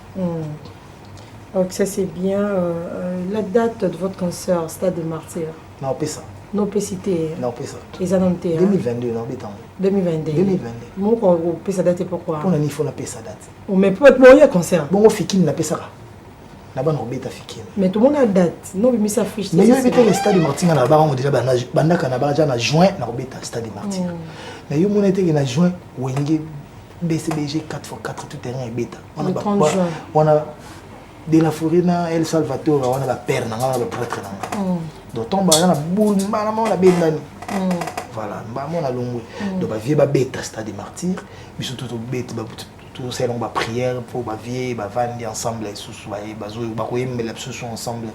Donc ça c'est bien. La date de votre concert, Stade de Martyrs. Non, pas ça. Non, pas cité. Non, pas ça. Les annoncés. 2022, non, béton. 2022. 2022. Mon on peut ça date pourquoi? Pour il faut la paix sa date. Mais peut-être bon il y a concert. Bon on fikin la paix ça. La bonne robeta fikin. Mais tout le monde a date. Non, mais ça fiche. Mais il y a le Stade de Martyrs na ba on déjà banda kana ba na juin na robeta Stade de Martyrs. Mais yo mon été na juin wenge BCBG 4x4 tout terrain et bêta. On a de la forêt na El Salvador on a la père na la prêtre na. Donc tomba na boule na la bendani. Voilà, on a longue. Donc ba vie ba bêta Stade de Martyrs, biso tout bête ba tout c'est long ba prière pour ba vie ba vandi ensemble sous ba zo ba koyembe la ensemble.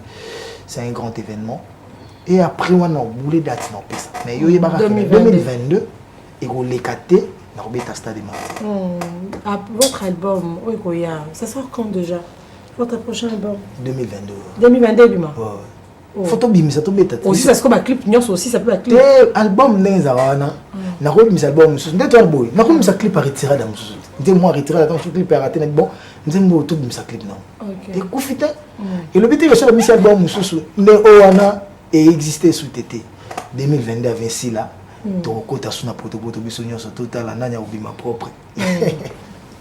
C'est un grand événement. Et après on a boulé date non pesa. Mais yo yeba 2022 et go lekaté na robeta Stade de Martyrs. Votre album ça sort quand déjà? Votre prochain album 2022. 2022 du mois. Photo bimisa to beta. Aussi ça se comme un clip nyonso aussi ça peut être clip. Album neza wana. Na ko bimisa album mususu ndeto boy. Na ko bimisa clip à retirer da mususu. Ndé moi retirer da clip à rater na bon. Nzembo to bimisa clip non. OK. Et kufite. Et le biti que bimisa album mususu ne wana et exister sous tété 2022 à 26 là. Donc kota suna protocole biso nyonso total na nya obima propre.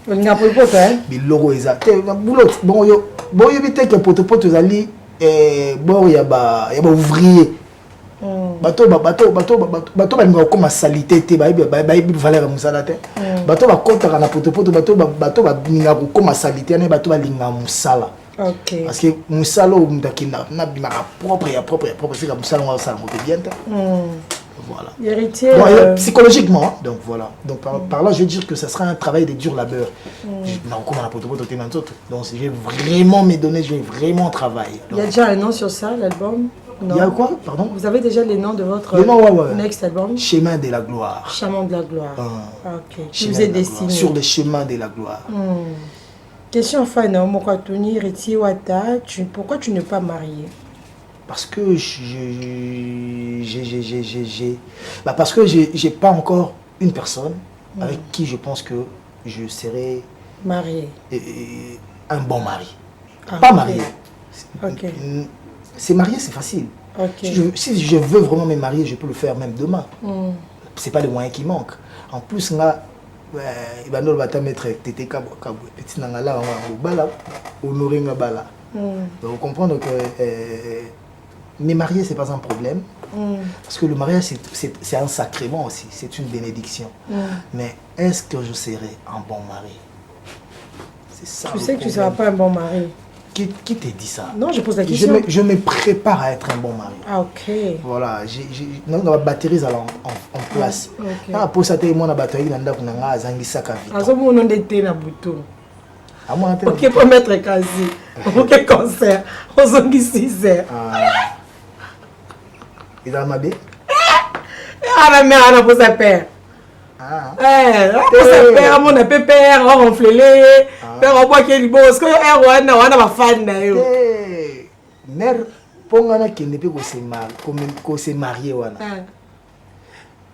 On a pour hein. Biloko eza. Te boulot bon yo bon éviter que potopoto zali bon ya ba ouvrier bato balinga kokoma salité te bayebi valeur ya mosala te bato bakotaka na potopoto bato balinga kokoma salité ane bato balinga mosala parce que mosala oyo mutu akenda nabimaka propre sika mosala ngo asala mope bien te voilà. Héritier, bon, psychologiquement, donc voilà. Donc par là, je veux dire que ça sera un travail de dur labeur. Donc je vais vraiment me donner, je vais vraiment travailler. Il y a déjà un nom sur ça, l'album? Il y a quoi? Pardon? Vous avez déjà les noms de votre next album? Chemin de la gloire. Chemin de la gloire. Ok. Qui vous est destiné? Sur le chemin de la gloire. Question fan, Mokatoni, Héritier Wata, pourquoi tu n'es pas marié? Parce que parce que j'ai pas encore une personne avec qui je pense que je serai marié. Un bon mari. Pas marié. Okay. C'est marié, c'est facile. Okay. Si je veux vraiment me marier, je peux le faire même demain. C'est pas les moyens qui manquent. En plus, là, il va nous mettre petit nangala honorer bala. Donc comprendre que me marier, c'est pas un problème. Parce que le mariage, c'est un sacrement aussi. C'est une bénédiction. Mais est-ce que je serai un bon mari? C'est ça. Tu sais que tu ne seras pas un bon mari. Qui te dit ça? Non, je pose la question. Je me prépare à être un bon mari. Ah, ok. Voilà. La batterie est en place. Ah, pour ça, moi, la batterie, je suis saka vite. Ah, ça, mon nom d'été, na bouton. Ok, pour mettre quasi. Ok, concert. On s'en dit 6 heures. Il a ma bé? Ah, la mère, elle a pour sa père. Pour sa père, mon appel père, on ronflé. Père, on voit qu'il est beau. Est-ce que on a fan d'ailleurs? Mère, pour moi, qui ne peut pas se marier.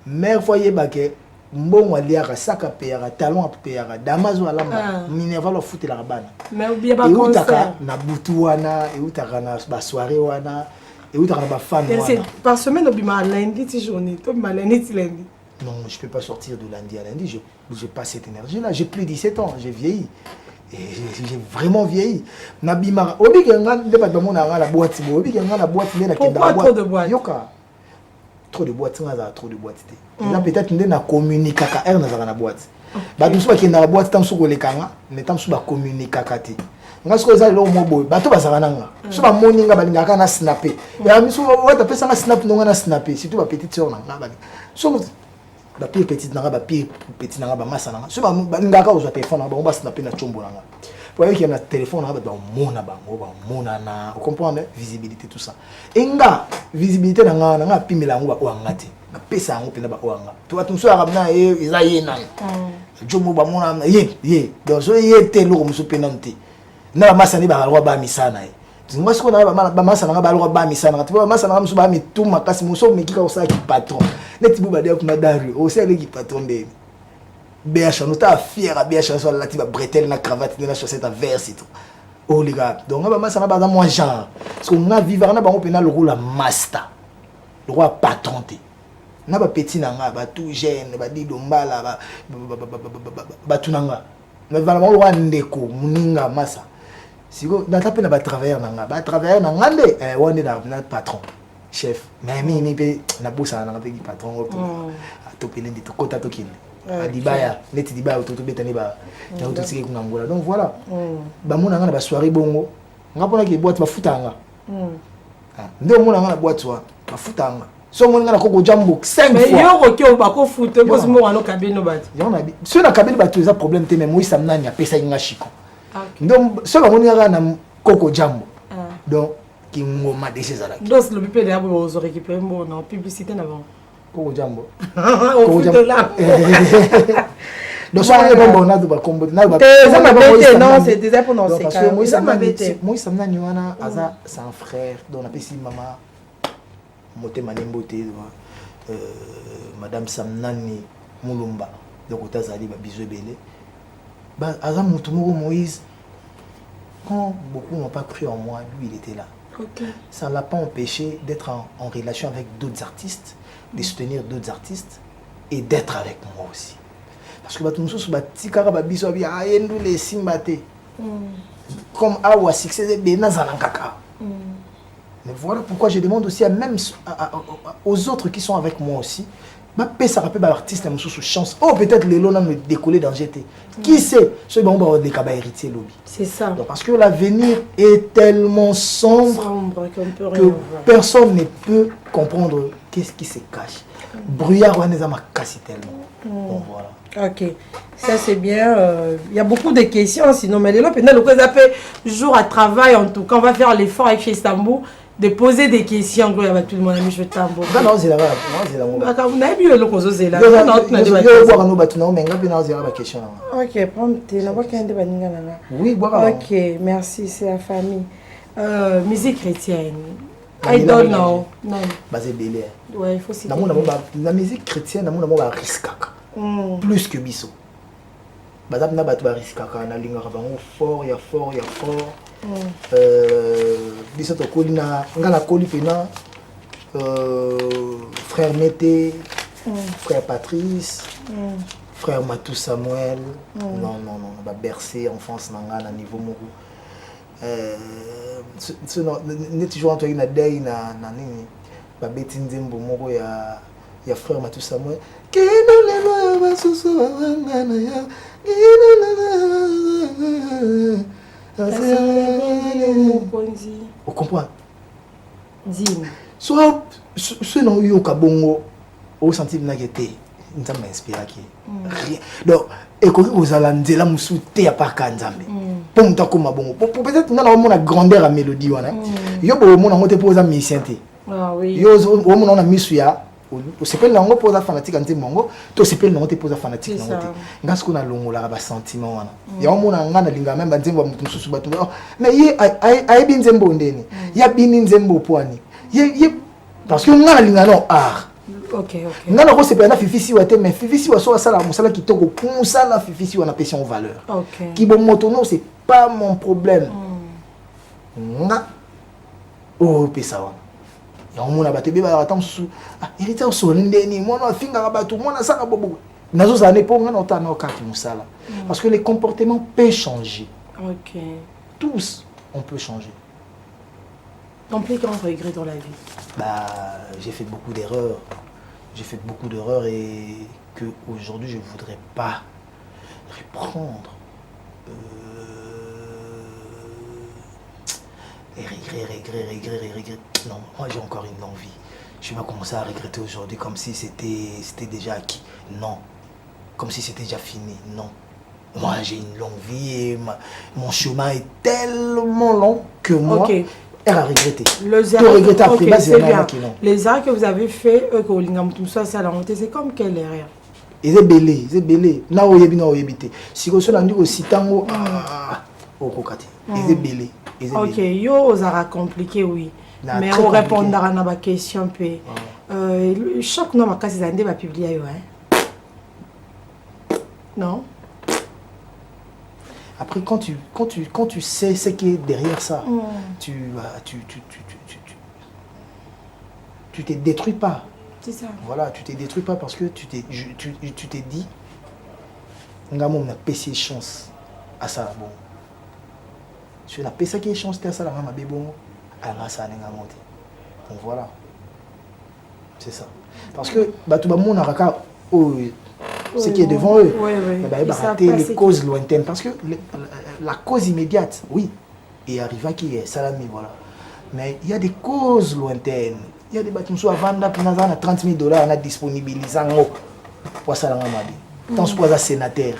Mère, voyez, que bon waliaka saka peyaka talon peyaka damazo alamba minerva lo foutre la bana mais bien pas concert na butu wana et utaka na ba soirée wana et utaka na ba fan wana par semaine obima lundi ti journée to ma lundi ti lundi. Non, je peux pas sortir de lundi à lundi, j'ai pas cette énergie là, j'ai plus de 17 ans, j'ai vieilli. Et j'ai vraiment vieilli. Nabima obi kenga ndeba bamona nga la boîte obi kenga la boîte na kenda boîte. Trop de boîte. Yoka. Trop de boîtes, trop de boîtes. Là peut-être nous na communiquer à air na boîte. Ba tout ça qui na boîte tant sur le kanga, mais tant sur ba communiquer kati. Nga so za lo mo boy, ba to bazaka nanga. So ba moninga ba linga kana snapper. Ya miso wa ta pesa na snap no na snapper, surtout ba petite sœur na ba. So ba pire petite nanga ba pire petite nanga ba masa nanga. So ba linga ka uza téléphone ba ba snapper na chombo nanga. Pour qu'il y a un téléphone, mona na, vous comprenez? Visibilité, tout ça. Et nga, visibilité, na pimela ngwa oangati. Na pesa ngo pena ba oanga. Toi tout ça ramna eza yena. Jomo ba mona ye. Donc so ye te lo muso penante. Na masa ni ba roi ba misana e. Moi ce qu'on a ba masa na ba roi ba misana. Tu vois masa na muso ba mi tout makasi muso mekika osa ki patron. Neti bu ba dia kuma daru. O se ki patron de BH, on était fier à BH, on a la bretelle, la cravate, la chaussette à verse et tout. Oh les gars, donc on va ça va dans moi genre. Parce qu'on a vivre, on a pas le rôle à master, le roi patron. On a pas petit nanga, ba tout jeune, ba di dombala, ba tout nanga. Mais vraiment le roi ndeko, muninga massa. Si vous dans ta peine ba travailler nanga, ba travailler nanga ndé, on est dans notre patron, chef. Mais mi pe na bossa nanga pe patron au to pelé de to kota to kine. Dibaya, neti dibaya autour betani ba na autour sike kuna ngola. Donc voilà. Ba mona ngana ba soirée bongo. Ngapona ki boîte ba futanga. Ndio mona ngana boîte wa ba futanga. So mona ngana koko jambo 5 fois. Mais yo ko ki ba ko fute parce que mo wana kabino bati. Yo na bi. So na kabino ba tu za problème te mais moi ça mnani ya pesa nga shiko. Donc so ba mona ngana na koko jambo. Donc ki ngoma de ces ala. Donc le bipé de abo ozo récupérer mo na publicité na bon. Koko jambo. Koko jambo. Donc ça on a de ba combo na ba. Non, c'est déjà pour nos parce que moi ça mna ni wana aza sans frère donc on appelle si maman motema nembote madame Samnani Mulumba donc otazali ba biso belé ba aza mutu moko Moïse quand beaucoup n'ont pas cru en moi lui il était là. Okay. Ça ne l'a pas empêché d'être en relation avec d'autres artistes, de soutenir d'autres artistes et d'être avec moi aussi. Parce que tout le monde tika ba biso bi ayendu les simbate. comme Awa succès Benazanankaka. Mais voilà pourquoi je demande aussi aux autres qui sont avec moi aussi. Ça rappelle l'artiste sous chance. Oh, peut-être les lots me décoller dans GT. Qui sait? Ce bon va des cabas héritiers lobby. C'est ça. Donc, parce que l'avenir est tellement sombre que personne ne peut comprendre qu'est-ce qui se cache. Brouillard on est à ma casse tellement. Donc voilà. Ok, ça c'est bien. Il y a beaucoup de questions sinon, mais les lots pendant le coup appelle jour à travail en tout cas on va faire l'effort avec chez Istanbul. De poser des questions, tout le monde a mis je tambour. Non, c'est là-bas. C'est là-bas. On a vu le cause, c'est là. Ok, prends tes oui, ok, merci, c'est la famille. Musique chrétienne. I don't know. Non. Basé Bélé. Ouais, il faut citer. La musique chrétienne, on a risque. Plus que Bisso. Bazab na batu risque. On a linga fort, il y a fort. Biso to kolina ngala koli pena frère Mété, frère Patrice, frère Matou Samuel, non ba bercer enfance nanga na niveau moko ce non net toujours entre na day na nini ba beti nzembo moko ya frère Matou Samuel kino lelo ba susu ngana ya on comprend. Dis-moi. Soit ce non yo kabongo au senti na gete nza m'inspire qui rien. Donc et ko ko zala nzela musute ya paka nzambe. Pour mta ko mabongo. Peut-être na mona grandeur à mélodie wana. Yo bo mona ngote poza musicien te. Ah oui. Yo o mona na misu ya o sepel nango poza fanatique anti mongo to sepel nango te poza fanatique nango te ngas ko na longola ba sentiment wana ya omona ngana linga même nzembo mutu susu batu mais ye ay bin nzembo ndeni ya bin nzembo poani ye parce que ngana linga non art ok ngana ko sepel na fifisi wa te mais fifisi wa so sala musala kitoko pour sala fifisi wa na passion valeur ok ki bon moto non c'est pas mon problème nga oh pesa wa on a battu bébé attends sous il était au sol ndeni mona finga batu mona saka bobo nazo zane po ngana otana okati musala parce que les comportements peuvent changer. OK. Tous on peut changer. Ton plus grand regret dans la vie? Bah, j'ai fait beaucoup d'erreurs. J'ai fait beaucoup d'erreurs et que aujourd'hui je voudrais pas reprendre. Et regret. Non, moi j'ai encore une envie. Je vais pas commencer à regretter aujourd'hui comme si c'était déjà acquis. Non. Comme si c'était déjà fini. Non. Moi j'ai une longue vie et mon chemin est tellement long que moi, elle a regretté. Les erreurs que vous avez fait, c'est comme quelle erreur? Ils sont belés. Na oyebite. Si vous avez aussi tango ils sont belés. Ok, yo osara compliqué oui. Mais on répondra à ma question peu. Chaque nom à casse des va publier yo hein. Non. Après quand tu sais ce qui est derrière ça, tu te détruis pas. C'est ça. Voilà, tu te détruis pas parce que tu t'es dit ngamo na pesi chance à ça bon. Si on a pesa qui chance à ça la maman bon à ça ngamo te. Donc voilà. C'est ça. Parce que tout le monde a ce qui est devant eux, ils rater les causes lointaines. Parce que la cause immédiate, oui, et arriva qui est salami, voilà. Mais il y a des causes lointaines. Il y a des bâtiments à vendre, puis on a 30 000 $, on a disponibilisé pour ça. Tant que c'est sénateur.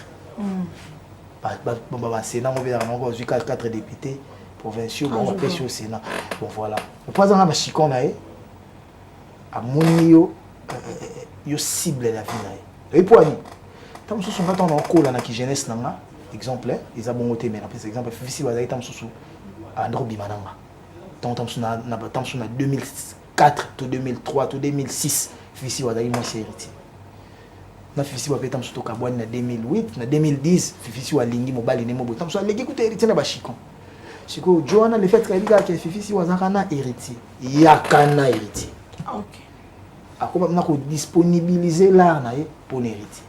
Bon, Sénat, on va 4 députés provinciaux, on va pêcher au Sénat. Bon, voilà. Le président de Chicon, à Mounio, il cible la vie. Et pour nous, tant que nous avons un col qui jeunesse, exemple, ils ont bon côté, mais par exemple, si vous avez un sous Andro Bimananga, tant que nous avons 2004, 2003, 2006, si vous avez moi c'est héritier. Na fisi wa peta msuto kabwani na 2008 na 2010 fisi wa lingi mobali ne mobo tamso legi kuta héritier na bashiko siko Joanna le fait que liga ke fisi wa zakana héritier yakana héritier OK akoma na ko disponibiliser là na pour héritier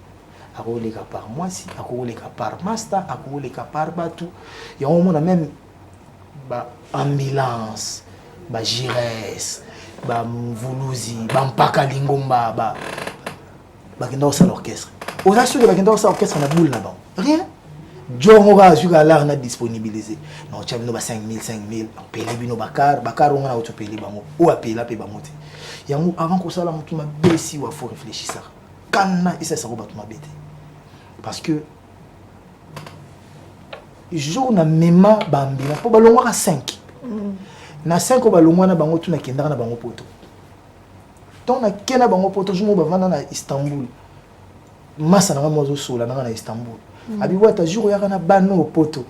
akoleka par mwasi akoleka par master akoleka par batu yango mona même ba ambulance ba gires ba mvuluzi ba mpaka lingomba ba kenda osala orchestre oza sûr que ba kenda osala orchestre na boule na bango rien jongo ka sûr que l'art na disponibiliser non tu as no ba 5000 pele bino bakar on a auto pele bango ou apela pe bango te yango avant ko sala mutu ma besi wa faut réfléchir ça kana isa sa ko batu ma bete parce que jour na mema bambila po balongwa ka 5 na 5 ko balongwa na bango tu na kendaka na bango poto ton na kena bango poto jumo bavanda na Istanbul massa na mozo sola na Istanbul abi wata jour ya kana bano au poto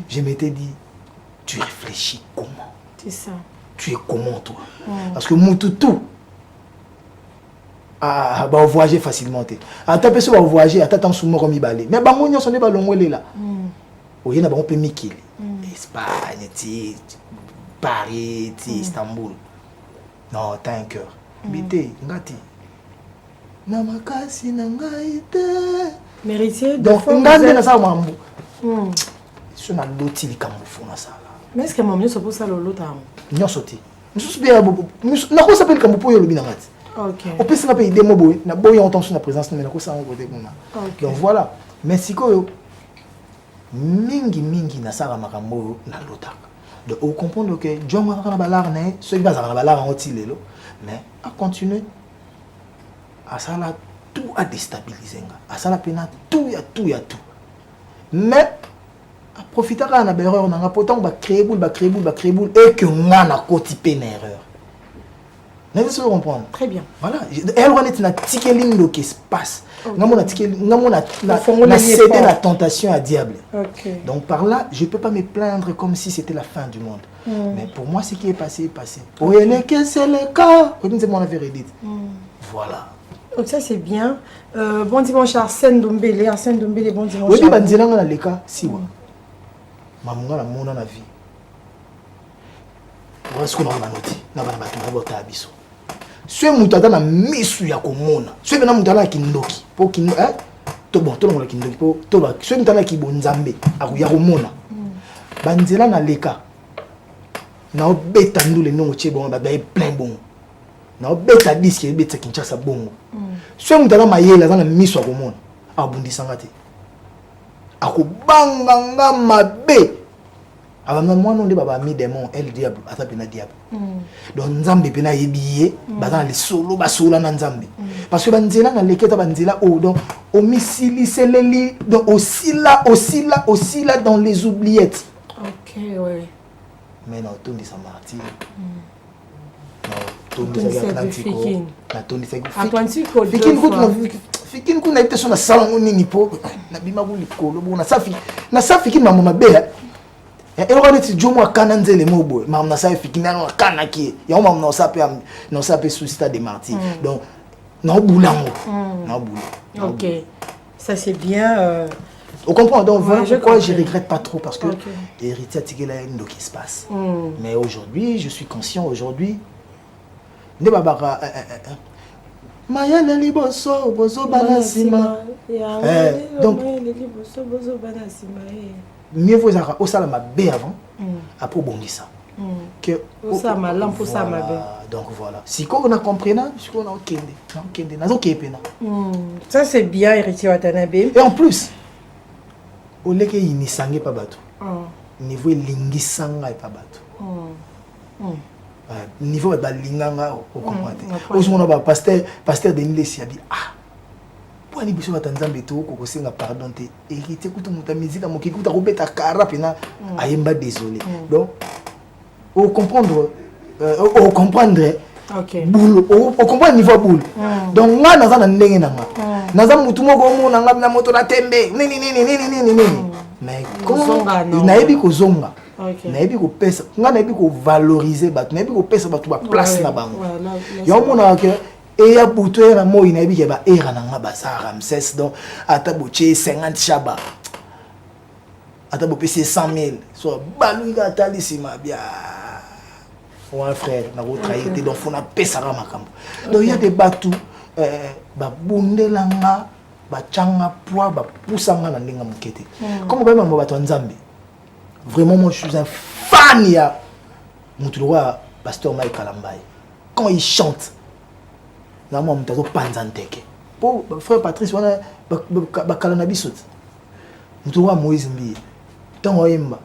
je m'étais dit tu réfléchis comment c'est ça tu es comment toi parce que mututu ah ba voyager facilement te ata peso ba voyager ata tant sumo ko mibale mais bango nyonso ne balongwele là oye na bango pe mikili Espagne ti Paris ti Istanbul non t'as un cœur bité ngati na makasi na ngaite méritier donc ngande na sa mambo so na loti likambo fona sala mais est-ce que maman se pose ça le lot nyonso te mususu be na ko s'appelle kambo po yo lobi na ngati OK au plus na pe idée moboy na boy on tension na présence na ko sa on côté kuna donc voilà mais sikoyo mingi na sala makambo na lotaka donc on comprend que jongo kana balar na so iba za na balar en otilelo mais à continuer à ça là tout a déstabilisé à ça là pena tout mais à profiter quand on a erreur on a pourtant va créer boule et que on a côté une erreur n'est-ce pas comprendre très bien voilà elle on est na tikeling do qui se passe ngamona tikeling ngamona na céder la tentation à diable donc par là je peux pas me plaindre comme si c'était la fin du monde mais pour moi ce qui est passé est passé oui que c'est le cas c'est mon affaire edit voilà donc ça c'est bien bon dimanche Arsène Dombele bon dimanche oui banzela na leka siwa mamunga na mona na vie parce que on a noté na bana bato na bota biso ce mutata na misu ya komona ce bena mutala kindoki po kin to bon to na kindoki po to ba ce mutala ki bonzambe akuya komona banzela na leka na obeta ndule nongo che bon ba plein bon na obeta disque beta Kinshasa bongo ce mutala mayela na misu ya komona abundisanga te akubanga nga mabe abanga mwana onde baba mi démon el diable atapena diable donc nzambe pena yebiye bazana le solo basola na nzambe parce que banzela na leketa banzela o donc au misili seleli donc aussi là dans les oubliettes OK ouais mais non tondi sa martyr non tondi sa Atlantico na tondi sa Atlantico fikin kuna ite so na salongo nini po na bima buli kolo bona na safi kin mama mabe et on est jomo akana nzele mobo mam na safi fikin na akana ki ya mam na sape sous stade de martyr donc na bulango na bula OK ça c'est bien on comprend donc voilà pourquoi je regrette pas trop parce que héritier tikela ndo qui se passe mais aujourd'hui je suis conscient aujourd'hui ne babaka Maya Leli Bosso Banasima. Donc, mieux vaut ça au salama B avant, après bondissa. Que au salama lampe au salama B. Donc voilà. Si on a compris là, si on a okende, na zoké pena. Ça c'est bien héritier Watanabe. Et en plus, au leke ini sangé pas bateau. Niveau lingi sanga pas bateau. Niveau de linganga au comprendre aussi on a pasteur de Nilesi a dit pour aller biso batanzambe to ko senga pardon te hérité kutu muta musique amoki kuta ko beta kara pena ayemba désolé donc au comprendre OK boule au comprendre niveau boule donc nga naza na ndenge nanga naza mutu moko mona nga na moto na tembe nini mais comment naebi ko zonga naebi ko pesa nga naebi ko valoriser bat naebi ko pesa batu ba place na bango yo mona ke et ya buto na moi naebi ke ba era na nga basa Ramsès donc ata boche 50 chaba ata bo pese 100,000 so balu ga tali sima bia un frère na ko trahir donc faut na pesa ra makambo donc il y a des batu ba bundelanga bachanga poids bapusanga na ndenge moke te comme obayeba mbo bato ya nzambe vraiment moi je suis un fan ya motu lokwa pasteur Mike Kalambai quand il chante na moi moto azopanza ndeke po frère Patrice wana bakala na biso te motu lokwa Moïse Mbiye ntango oyemba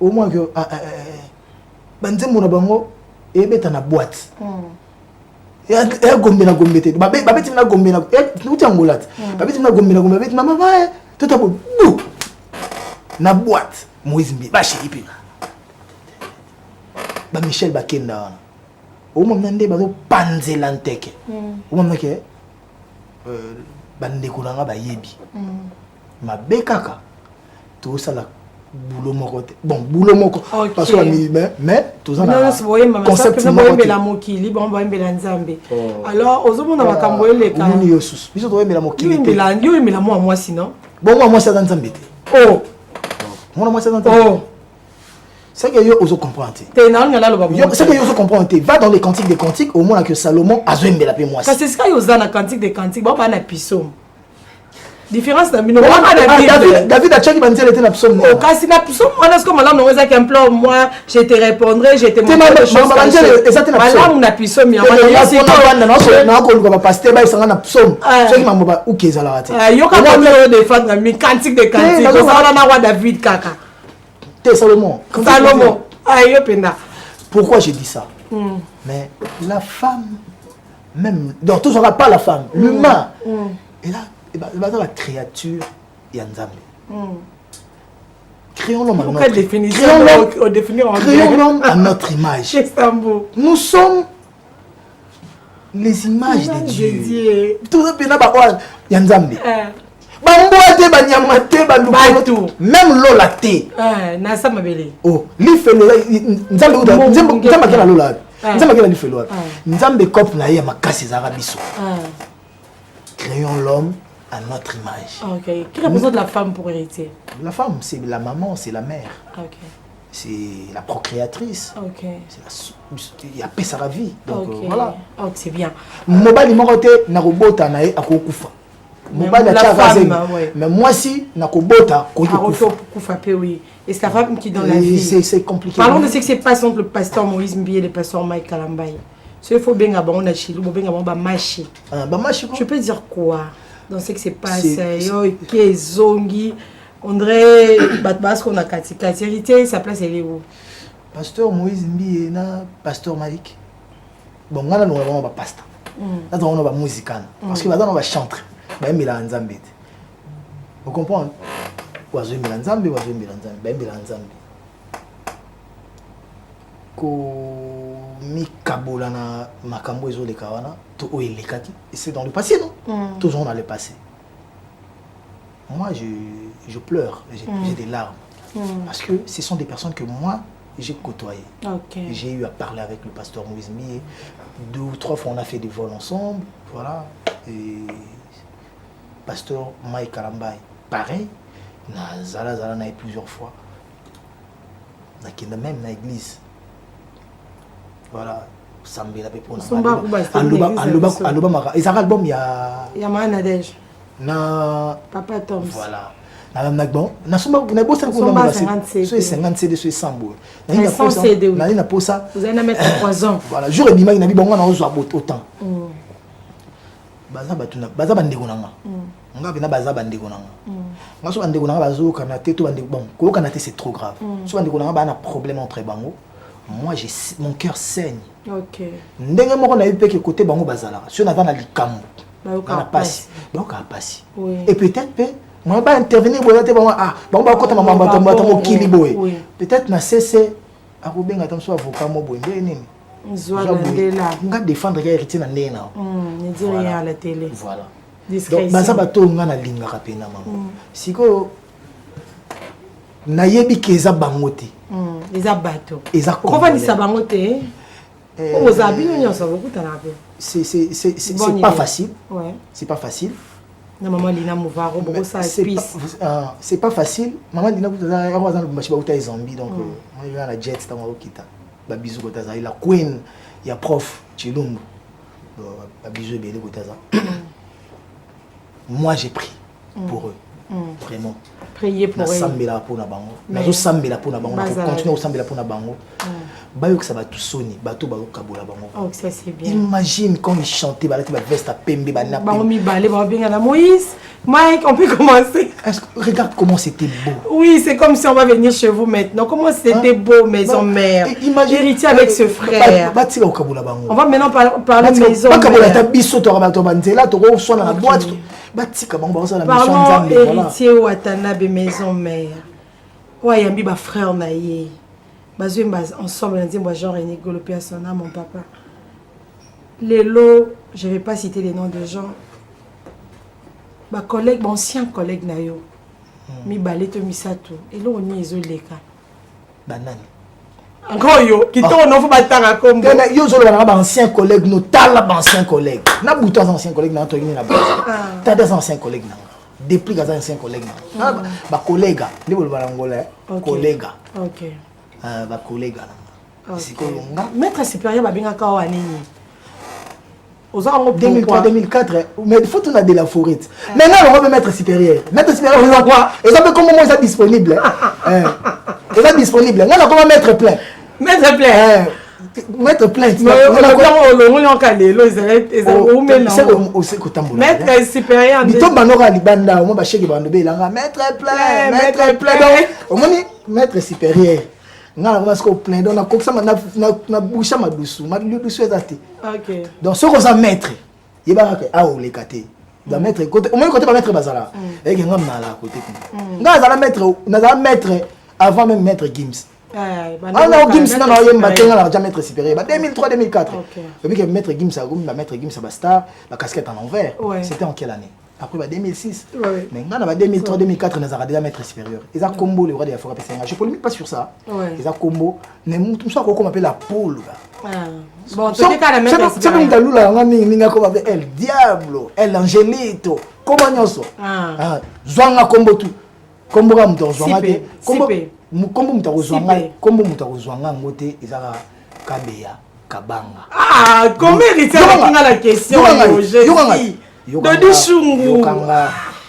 au moins que banzembo na bango ebeta na boîte ya gombe na gombe te babeti na gombe na uti angola te babeti na gombe babeti mama ba tota bo na boîte Moïse Mbiye ba chéri pe ba Michel Bakenda wana au moment nde bazo panzela nteke au moment ke bande kolanga ba yebi mabe kaka tout ça la boulot moko bon boulot moko parce que mais tout ça concept moko la mokili bon ba mbela nzambe alors ozomona makambo eleka ni yosus biso to mbela mokili te yo mbela moi sinon bon moi ça dans nzambe te oh moi ça dans nzambe c'est que yo ozo comprendre te na ngala lo ba c'est que yo ozo comprendre va dans les cantiques des cantiques au moins que Salomon a zo mbela pe moi ça c'est ce que yo za na cantique des cantiques bon ba na pisom différence na bino David a checké banzela était na psaume oh kasi na psaume on est comme là on est un plan moi je te répondrai je te montrerai malamu na psaume ya na ko luka ba pasteur ba isanga na psaume soki mambo ba ukeza la rate yo ka mo défendre mi cantique de cantique ko ça na wa David kaka te Salomon yo penda pourquoi j'ai dit ça mais la femme même donc tout sera pas la femme l'humain et là la créature et créons l'homme à notre image. Nous sommes les images de Dieu. Tout ça même Lola té. Oh, créons l'homme à notre image. Ok. Qui a besoin de la femme pour hériter? La femme, c'est la maman, c'est la mère. Ok. C'est la procréatrice. Ok. Il y a paix à la vie. Donc okay. voilà. Oh, c'est bien. Mobali morote na robota na akokufa. Mobali a mais moi si na kobota kokufa oui. Et c'est la femme qui donne la vie. C'est compliqué. Parlons de ce qui se passe entre le pasteur Moïse Mbiye et le pasteur Mike Kalambai. Il faut bien avoir un chilou, bien avoir un machi. Je peux dire quoi dans ce qui se passe? On dirait parce qu'on a Kati hérité, sa place elle est où? Pasteur Moïse Mbiye na pasteur Malik. Bon, on a un pasteur. Là, on a un musicien. Parce que maintenant on va chanter. Bah, il a un zambé. Vous comprenez? Oiseau il a un zambé, oiseau il a un zambé, il a un zambé. Mi kabola na makambo ezo le kawana to o elekaki et c'est dans le passé non tous on a le passé moi je pleure j'ai des larmes parce que ce sont des personnes que moi j'ai côtoyées. J'ai eu à parler avec le pasteur Moïse Mbiye 2 ou 3 fois on a fait des vols ensemble voilà et pasteur Mike Kalambai pareil na zala na plusieurs fois na kenda même na église. Voilà, Sambe la pépone. Aluba maka. Et ça album il y a Nadège. Na Papa Toms. Voilà. Na bon, na somba na bossa ko na 50 CD sur 100 bo. Na posa. Na posa. Vous allez mettre 3 ans. Voilà, jour et bimaki na bi bongo na ozo autant. Baza bandeko nanga. Nga bina baza bandeko nanga. Nga so bandeko nanga bazo kana te to bandeko bon, ko kana te c'est trop grave. So bandeko nanga ba na problème entre bango. Moi mon cœur saigne. OK. Ndenge moko na yipé que côté bango bazala. Si on a na likambo. Na passe. Donc a passe. Et peut-être moi ba intervenir bo te bango bango ba kota mama batambo kili boy. Peut-être na cessé a ko benga tam so avocat mo boy nini. Nzoala nga défendre ya héritier na ndena. Ne dis rien à la télé. Voilà. Donc baza bato nga na linga kapena mama. Siko na yebi keza bangote. Les abato. Comment ça va monter? C'est pas facile. Ouais. C'est pas facile. Maman Lina Mouvaro, c'est pas facile. Maman Lina Mouvaro, Zambie, donc on est à la jet, c'est un bisou la queen, il y a prof, Chilumbo. Bisou belé moi j'ai pris pour eux. Vraiment. Priez pour eux. Sambela pour na bango. Nazo sambela pour na bango. Continuer au sambela pour na bango. Bayo que ça va tout sonner, bateau ba kabola bango. Oh, ça c'est bien. Imagine quand ils chantaient, ba veste à pembe ba na. Bango mi balé, ba bien la Moïse. Mike, on peut commencer. Regarde comment c'était beau. Oui, c'est comme si on va venir chez vous maintenant. Comment c'était beau, maison mère. Imagine héritier avec ce frère. On va maintenant parler de maison mère. Parlons héritier ou Watanabe maison mère. Ouais, yambi ba frère na ye. Bazou ensemble, on dit moi Jean René Golopé à son âme, mon papa. Les lots, je ne vais pas citer les noms de gens. Ma collègue, mon ancien collègue nayo, mi balé to mi sato. Et là on y est leka. Banane. Encore yo, qui tourne on faut battre comme. Yo zo le ancien collègue, no tala ancien collègue. Na bouton ancien collègue na to ni na ba. Ta des anciens collègues na. Depuis les anciens collègues na. Ba collègue, ni bolo balangolais, collègue. OK. Ba collègue na. Maître supérieur ba binga ka wani. 2003-2004, mais il faut tout de la forêt. Maintenant, on va mettre supérieur. Mettre supérieur, on va quoi? Et ça fait comment ils sont disponibles. Ils sont disponibles. On va mettre plein. Mettre plein. Mettre plein. Mettre supérieur. Mettre supérieur. Plein donc na boucha madusu ezati. OK. Donc ce qu'on a mettre, il va les caté. La mettre côté au moins côté va mettre bazala. Et que ngam na la côté. Na mettre avant même mettre Gims. Gims na yemba tenga la déjà mettre supérieur. 2003 2004. Et puis que mettre Gims a mettre Gims a star, la casquette en envers. C'était en quelle année? Après 2006. Mais en 2003 2004 nous avons déjà maître supérieur. Ils ont combo le roi de la forêt. Je ne polémique pas sur ça. Ils ont combo. Mais tout ça qu'on appelle la poule. Bon, tu es la maître supérieur. El Diablo, El Angelito, comment nous Zwanga combo tout. Combo ga muto zwanga te. Combo muto zwanga, combo muto zwanga ngote ezaka Kabeya, Kabanga. Ah, comment héritier la question Dodi Chungu.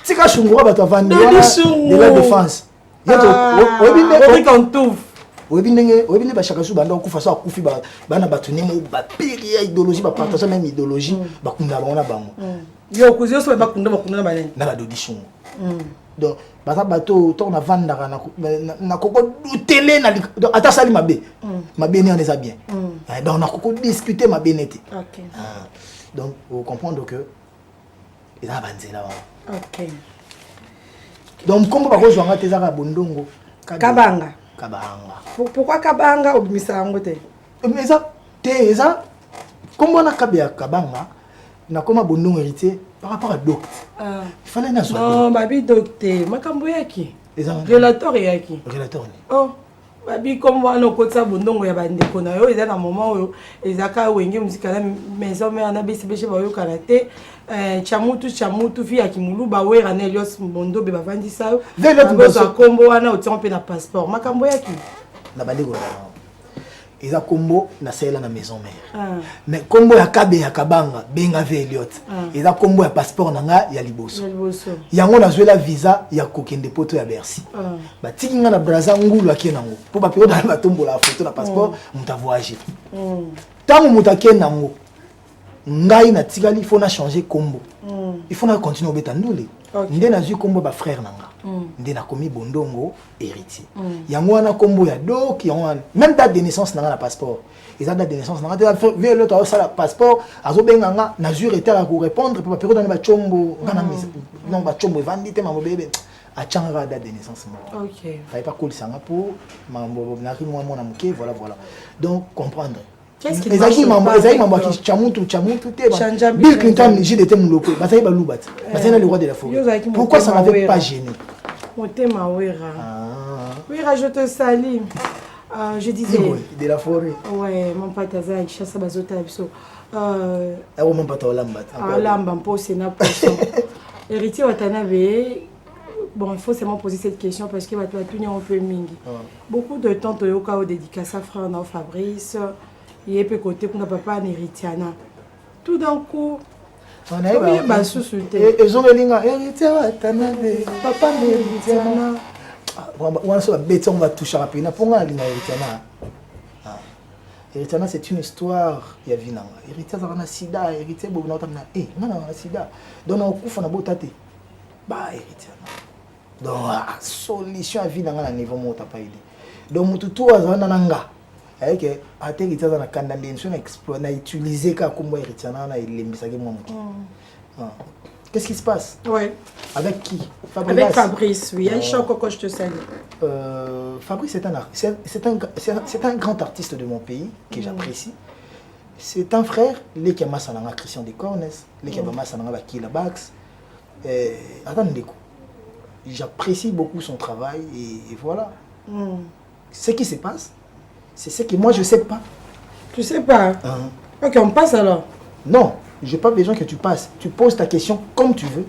Tika Chungu bato vandi de la défense. Obi ba chaka banda okufa so akufi bana bato nemo ba piri ya idéologie ba partager même idéologie ba kunda ba ona bango. Yo kuzio so ba kunda na banene. Na ba Dodi Chungu. Donc bato to na vandaka na koko télé na ata sali mabe. Mabe ni on est bien. Donc na koko discuter mabe nete. OK. Donc vous comprendre que il a bandé là. OK. Donc comment va rejoindre tes arabes bondongo Kabanga. Pourquoi Kabanga ou bimisa ngote? Mais ça ça comment na Kabanga na comment bondongo héritier par rapport à docteur. Il fallait na soit. Non, babi docteur, makambo yaki. Relateur yaki. Relateur. Oh. Babi comme moi no kotsa bondongo ya bandeko na yo eza na moment oyo ezaka wenge musika na maison mais ana bisi beche ba yo karaté chamutu fi ya kimulu ba wera na Elios Mbondo be bavandi sa yo ba kombo wana otiompe na passeport makambo yaki na bandeko eza kombo na sela na maison mère mais kombo ya Kabe ya Kabanga benga ve Eliot eza kombo ya passeport nanga ya liboso yango na zwela visa ya kokende poto ya Bercy ba tikinga na Brazza ngulu akenango po ba période ba tombola photo na passeport muta voyager tango muta kenango ngai na tikali faut na changer kombo il faut na continuer obeta ndule ndé na zui kombo ba frère nanga ndé na komi bondongo héritier yango wana kombo ya donc yango même date de naissance nanga na passeport eza date de naissance nanga te ve le to sala passeport azo benganga na zui était à répondre pour période na ba chombo ngana non ba chombo vandi te mambo bébé a changa date de naissance moi OK fallait pas coller sanga pour mambo na ri moi mona muke voilà donc comprendre. Qu'est-ce qui Ezaki mambo qui chamutu te Bill Clinton j'ai été muloko basayi balubat basayi le roi de la forêt pourquoi ça m'avait pas gêné Motema wera wera je te salue je disais de la forêt ouais mon père taza chasse bazota biso mon père olamba lamba mpo sena poisson héritier Watanabe. Bon, il faut seulement poser cette question parce que va tenir un peu mingi. Beaucoup de temps toyoka au dédicace à frère na Fabrice. Il est côté qu'on n'a pas un héritier. Tout d'un coup, ezongelinga héritier watanabe papa héritier on va toucher rapidement. Héritier, c'est une histoire. Il y a Vinanga. Héritier, ça va sida. Héritier, bon, non, sida. Donc, on coupe, on a beau tâter. Bah, héritier. Donc, solution à Vinanga, à niveau où on pas idée. Donc, tout à Zananga. Avec héritier, on a condamnation, on a utilisé comme héritier, on a éliminer qu'est-ce qui se passe? Ouais. Avec qui? Avec Fabrice, oui. Un choc que je te salue. Fabrice c'est un grand artiste de mon pays que j'apprécie. C'est un frère, les qui a Massananga Christian de Cornes, les qui a Massananga Bakila Bax. Attendez, j'apprécie beaucoup son travail et voilà. Ce qui se passe, c'est ce que moi je sais pas. Tu sais pas? Ok, on passe alors. Non. Je n'ai pas besoin que tu passes. Tu poses ta question comme tu veux.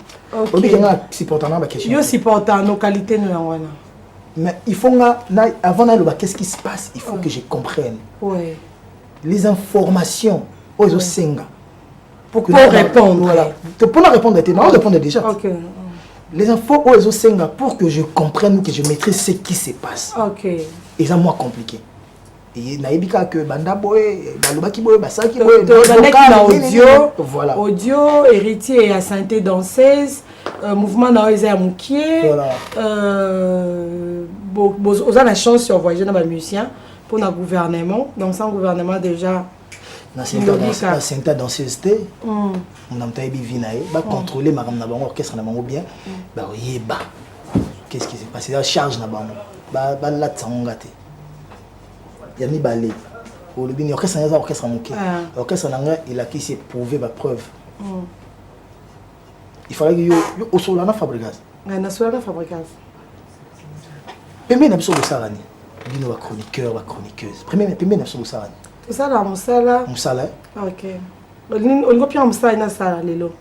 Ok. Je supporte nos qualités. Mais il faut, avant d'aller, qu'est-ce qui se passe? Il faut que je comprenne. Ouais. Les informations aux Senga. Pour répondre. Voilà. Pour la répondre, on répond déjà. Ok. Les infos aux Senga pour que je comprenne, que je maîtrise ce qui se passe. Ok. Et ça, moi, compliqué. Et naibika que banda boy balobaki boy basaki boy audio voilà audio héritier et à santé danseuse mouvement na eza mukie aux a la chance de voyager dans les musiciens pour le gouvernement donc sans gouvernement déjà na senta danseuse on a taïbi vinae ba contrôler ma na bango orchestre na bango bien ba yeba qu'est-ce qui s'est passé la charge na bango ba la tsangate il y a mis balé au début l'orchestre n'a pas orchestre manqué l'orchestre n'a il a qui s'est prouvé ma preuve il fallait que yo au solana fabrikas na solana fabrikas pembe na biso bosarani bino ba chroniqueur ba chroniqueuse pembe na biso bosarani osala musala ok on pia musala na sala lelo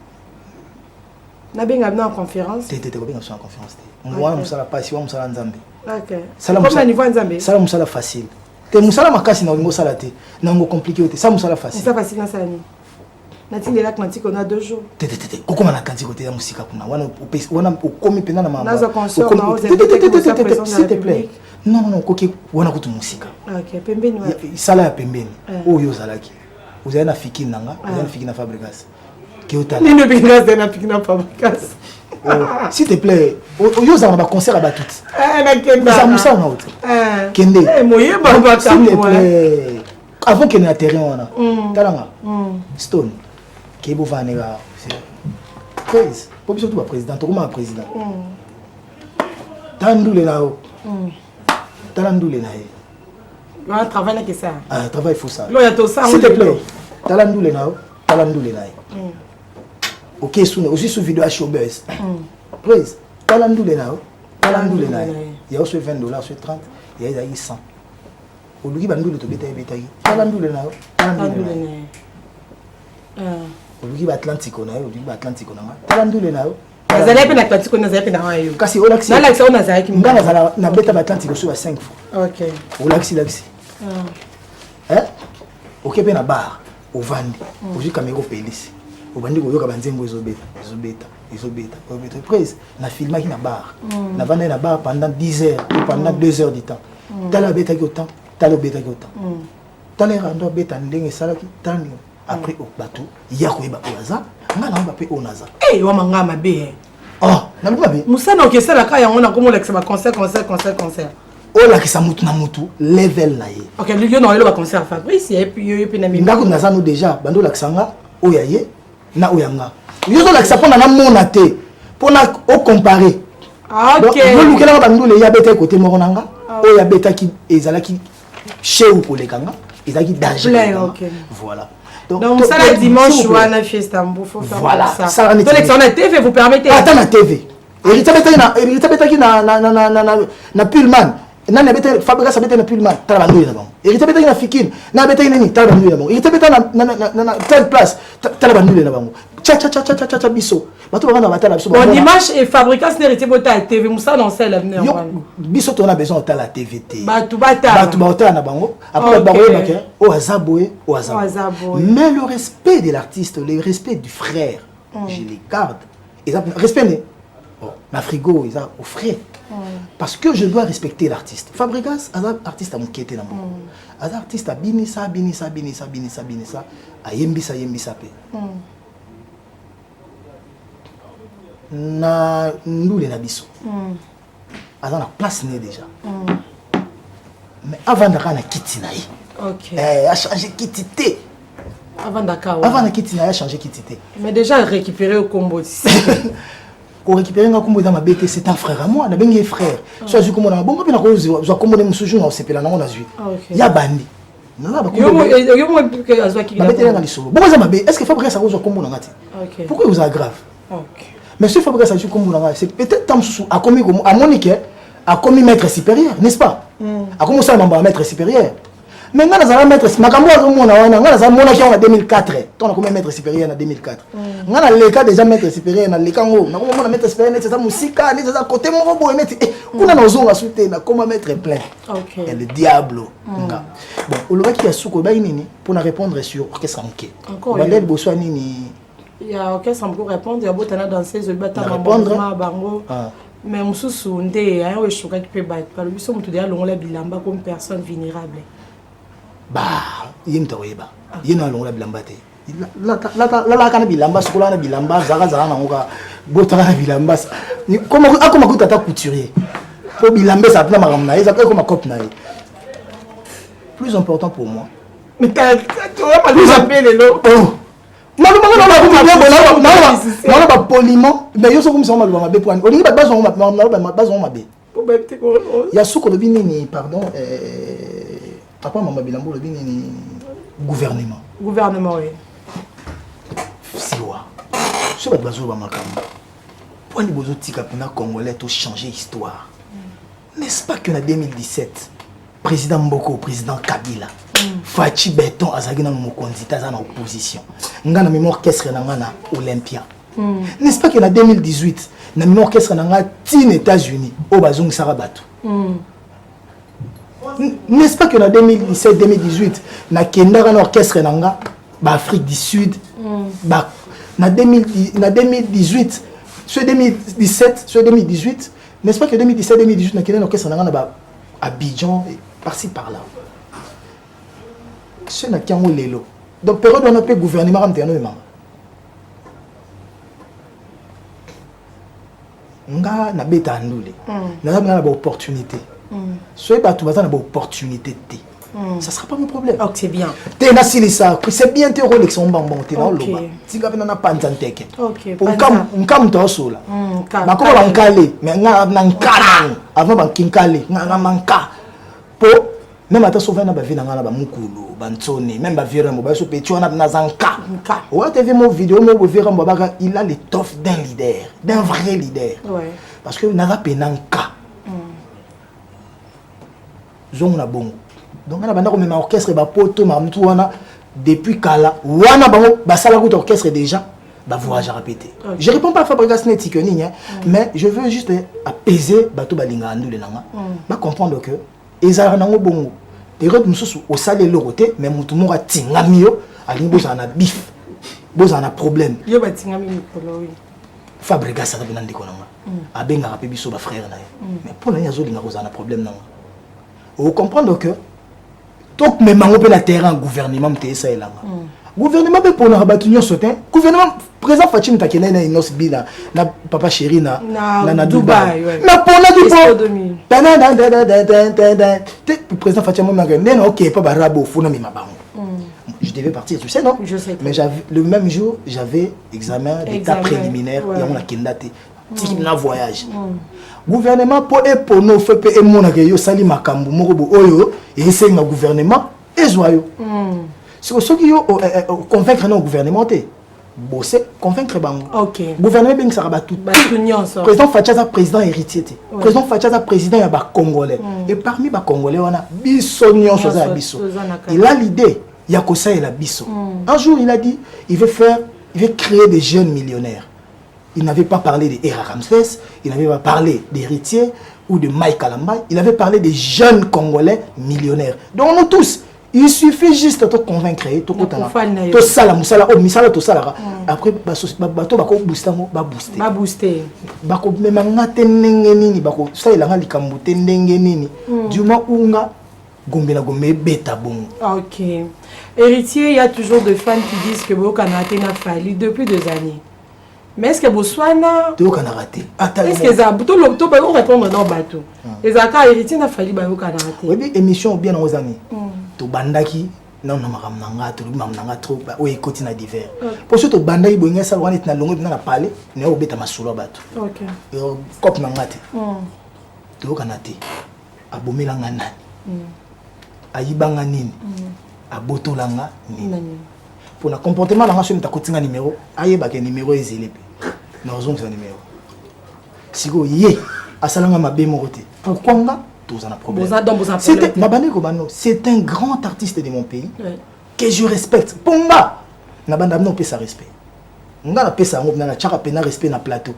na benga na conférence tete ko benga en conférence on voit musala pas si on musala nzambe ok comme na niveau nzambe sala musala facile te musala makasi na ngo sala te na ngo compliqué te ça musala facile ça facile na sala ni na tindi la kantiko na 2 jours te kokoma na kantiko te ya musika kuna wana okomi pena na mama na za concert na s'il te plaît non koki wana kutu musika ok pembeni wa sala ya pembeni oyo zalaki uzali na fikini nanga uzali na fikini na fabrikas ki otala ni ne bingas na fikini na fabrikas s'il te plaît oyo za na concert à batut na kenda ça musa na autre kende moyeba ba s'il te plaît avant que na terrain wana talanga stone ki bo vanega praise pour biso tout ba président to comme président tandule nao talandule na ye wa travail que ça travail faut ça lo ya to ça s'il te plaît talandule nao talandule na ye ok sous aussi sous vidéo à showbiz praise talandule nao talandule na ye il y a aussi $20 sur 30 il y a 100 au lieu bandule to beta talandule nao talandule na ye au lieu Atlantico na ye au lieu Atlantico na talandule nao nazali pe na Atlantico nazali pe na hayo kasi olaxi na laxi ona zaki ngana zala na beta Atlantico sur 5 fois ok olaxi ok pe na bar ovandi oji caméra police obandi koyoka banzembo ezobeta prise na filmaki na bar na vanda na bar pendant 10 heures ou pendant 2 heures du temps tala beta ki autant tala beta ki autant tala rando beta ndenge salaki tani après au bateau ya ko yeba oza ngana ba pe onaza wa manga mabe na mabe musana okesala ka yango na komo lexa ba concert olakisa mutu na mutu level na ye ok le no ba concert Fabrice et puis yo pe na mi ndako naza no déjà bando lakisanga oya ye na oyanga yo zo lakisa pona na mona te pona o comparer ok yo lukela ba ndule ya beta côté moko nanga oya beta ki ezalaki chez ou kolekanga ezalaki danger voilà donc ça la dimanche ou à fiesta mbofo faire voilà ça donc on a TV vous permettez attends na TV Elisabeth na Pullman na beta Fabrice beta na Pullman tala bandu na bango Elisabeth na Fikine na beta nini tala bandu na bango Elisabeth na telle place tala bandu na bango cha biso bato bana batala biso bon dimanche et Fabrice n'hérité bota TV musa dans celle l'avenir biso to na besoin de la TV bato bata na bango après bango o azaboé mais le respect de l'artiste le respect du frère je les garde. Respect, ma frigo, ils ont offert. Parce que je dois respecter l'artiste. Fabregas, artiste à mon quête. Artiste à binisa, à yembisa pe. Na nous les nabiso. À la place n'est déjà. Mais avant d'avoir na kitinaï. Ok. A changé kitité. Avant d'accord. Avant na kitinaï a changé kitité. Mais déjà récupéré au combo. Pour récupérer un combo dans ma bête, c'est un frère à moi, on a bien frère. Soit je commande un bon, puis je commande un soujour, on s'est pelé dans mon azui. Il y a bandi. Est-ce que Fabrice a un combo dans la tête? Pourquoi vous aggrave? Mais si Fabrice a un combo dans la tête, c'est peut-être tant à commis à Monique, a commis maître supérieur, n'est-ce pas? A commencé à maître supérieur. Maintenant, nous allons mettre en 2004. On a combien maître supérieur en 2004. On a les cas déjà maître supérieur dans les canaux. On a maître supérieur, c'est ça, musique, c'est ça, côté mon robot. On a nos ongles à soutenir, comment mettre plein. Et le diable. Bon, on va qui a sous pour répondre sur orchestre manqué. Encore. Il y a orchestre pour répondre, il y a beaucoup de danser, je vais répondre. Mais je suis sûr que je peux battre. Parce que je suis comme personne vulnérable. Bah, il y a un long bilamba. La kana bilamba, sokola na bilamba, zara na ngoka, botara na bilamba. Comment tata couturier? Pour bilamba ça na maramna, ça comme ma copine. Plus important pour moi. Mais tu vas pas nous appeler les lots. Oh. Non, poliment, mais yo so comme ça on va be pour. On dit base on ma be. Il y a sous que le bini pardon papa maman bilambo le bini gouvernement. Gouvernement oui. Siwa. Ce bas bazo ba makamba. Pour les bozo tika pena congolais tout changer histoire. N'est-ce pas que en 2017 président Mboko, président Kabila Fachi Beton azagi na mokonzi taza na opposition. Ngana mémoire orchestre na ngana Olympia. N'est-ce pas que en 2018 na mémoire orchestre na ngana tin États-Unis au bazong Sarabatu. N'est-ce pas que en 2017-2018 na kenda na orchestre na ngana ba Afrique du Sud ba na 2018 sur 2017 sur 2018 n'est-ce pas que 2017-2018 na kenda na orchestre na ngana ba Abidjan par-ci par-là. Ce n'est qu'un lelo. Donc, période où on a pu gouvernement entièrement. Nga na beta andule. Na na ba opportunité. Soit ba tu vas na ba opportunité té. Ça sera pas mon problème. OK, c'est bien. Té na silisa, c'est bien té Rolex on bambon té na loba. Tinga na panzanteke. OK. On kam to sola. Ma ko ba nkale, mais nga na nkala. Avant ba kinkale, nga manka. Po même à ta sauver na ba vie na ngala ba mukulu bantsone même ba vire mo ba so petit on a na zanka ouais tu vu mon vidéo mo vire mo ba il a l'étoffe d'un leader d'un vrai leader ouais parce que na la penanka zong na bongo donc na banda ko même orchestre ba poto ma mtu wana depuis kala wana ba sala ko orchestre déjà ba voyage répéter je réponds pas à Fabrice Neti que ni mais je veux juste apaiser bato balinga andule nanga ba comprendre que ezara nango bongo période mususu au salé le côté mais mutu mo atinga mio ali boza na bif boza na problème yo batinga mi mikolo oui Fabrice ça bina ndiko nanga abenga rapé biso ba frère na mais pour na yazo linga boza na problème nanga vous comprendre que donc même mango pe na terrain gouvernement mte ça elanga gouvernement pe pour na batunyo sotin gouvernement président Fatim Takena na inos bina na papa chéri na Dubaï na pona di po président Fatim mo ngene OK pas barabo funa mi mabango je devais partir tu sais non je sais mais j'avais le même jour j'avais examen d'état préliminaire et on a kindate na voyage gouvernement pour et pour nos fait et mona que yo sali makambu moko oyo et c'est un gouvernement et joyeux c'est ce qui convaincre nos gouvernement bosser convaincre bango OK gouvernement bien ça ba tout président Fachaza président héritier président Fachaza président ya ba congolais et parmi ba congolais wana bisonyo soza biso il a l'idée ya ko ça et la biso un jour il a dit il veut créer des jeunes millionnaires. Il n'avait pas parlé de Hera Ramsès, il n'avait pas parlé d'héritiers ou de Mike Kalamba, il avait parlé des jeunes congolais millionnaires. Donc nous tous Il suffit juste de te convaincre, to sala musala o misala to sala. Après bato bako booster mo ba booster. Ba booster. Bako mema ngate ndenge nini bako ça il a likambo te ndenge nini. Du moment où nga gombe na gombe beta bon. OK. Héritier, il y a toujours des fans qui disent que Bokana a fallu depuis 2 années. Mais est-ce que Botswana Bokana raté. Est-ce que ça to ba répondre dans bateau. Les aka héritier n'a fallu ba Bokana raté. Oui, émission bien aux amis. To bandaki non makam nanga to mam nanga trop o ekoti na divers pour surtout bandaki bonga ça wana na longo na parler ne obeta masulo bato OK yo cop nanga te to kana te abomela ngana ayibanga nini abotolanga nini pour na comportement nanga so mtakotinga numéro ayeba ke numéro ezele pe na ozonga numéro siko ye asalanga mabe moko te pourquoi nga c'est un grand artiste de mon pays que je respecte. Ponga, n'a non pas sa respect. On a pas ça, on a chaka pena respect na plateau.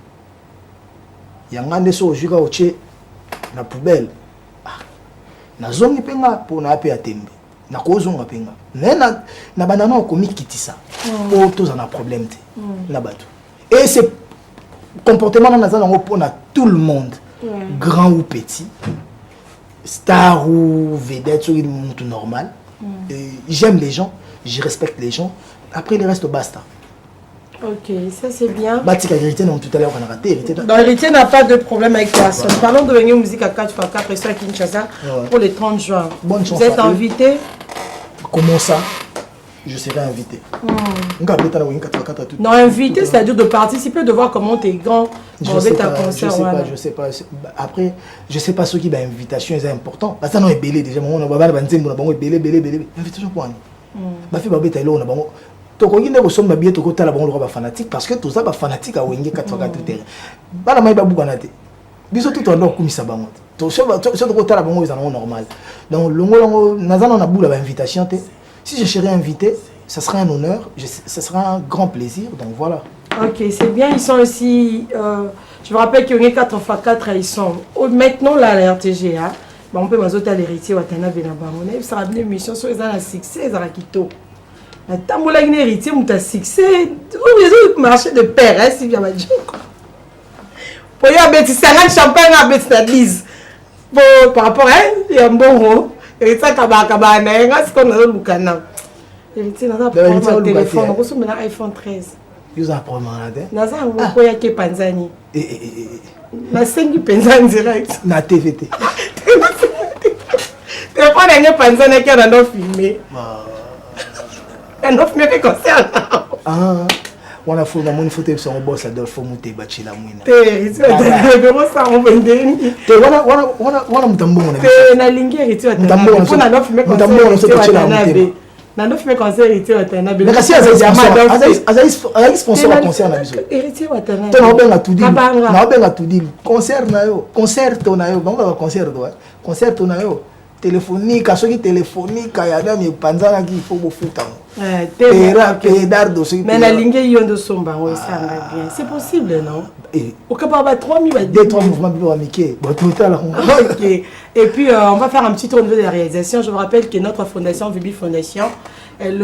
Yangande so juga oche na poubelle. Na zone ni penga pour na ape atembe. Na kozonga penga. Na banana o komi kitisa. Pour tous en a problème te. Na batu. Et ce comportement na za ngo pour na tout le monde, grand ou petit. Star ou vedette ou tout normal. J'aime les gens, je respecte les gens. Après le reste basta. OK, ça c'est bien. Batika Héritier non tout à l'heure on a raté Héritier. Dans Héritier n'a pas de problème avec personne. Parlons de venir musique à 4x4 ici à Kinshasa pour le 30 juin. Bonne chance. Vous êtes invité? Comment ça? Je serai invité. Non, invité, c'est-à-dire de participer, de voir comment t'es grand. Je sais pas. Après, je sais pas ce qui est invitation est important. Parce que ça non est belé déjà. On va voir belé. Invitation pour nous. Bah fait babé taïlo on a bon. Toko yine ko somba bié toko tala bon le fanatique parce que tout ça ba fanatique a wenge 4x4 terrain. Ba la mai ba bukana te. Biso tout en donc kumisa bango. To so toko tala bon ils en normal. Donc longo nazana na boula ba invitation te. Si je serais invité, ce sera un honneur, ce sera un grand plaisir, donc voilà. Ok, c'est bien, ils sont aussi, je vous rappelle qu'il y a 4x4, ils sont, maintenant là, la RTG, hein, on peut m'azoter l'héritier, Watana Benabamone, il sera une émission sur les succès, les Arakito. La tamboula une héritier, on a succès, les autres marchés de père, hein, si bien dit. Pour y avoir 50 champagne à Betadise, par rapport à il y a un bon rôle. Et ça, c'est ce qu'on a le Lucana. Et tu as un téléphone, on a un iPhone 13. Vous avez un problème là? Naza, on peut y aller à Panzani. Na 5 Panzani direct. Na TVT. Tu prends un Panzani qui a un filmé. Un autre filmé qui concerne. Ah. On a fait une photo sur un boss là, faut monter bâti la mouine. T'es, ça on vendait. T'es, voilà mtambo on a. T'es na linguer tu as. Mtambo on a filmé concert. Mtambo on a fait la mouine. Na no filmé concert héritier Watanabe. Mais kasi azaïs sponsor à concert na biso. Héritier Watanabe. T'es na benga tout dit. Na benga tout dit. Concert na yo, concert na yo, bango concert do. Concert na yo. Téléphonique, à ceux qui téléphonique, il y a des panzana qui faut foutre. Mais la ligne est de somba, bien. C'est possible, non? Au cas où 3000 des 3 mouvements amicaux. Ok. Et puis on va faire un petit tour de la réalisation. Je vous rappelle que notre fondation, Vibi Fondation, elle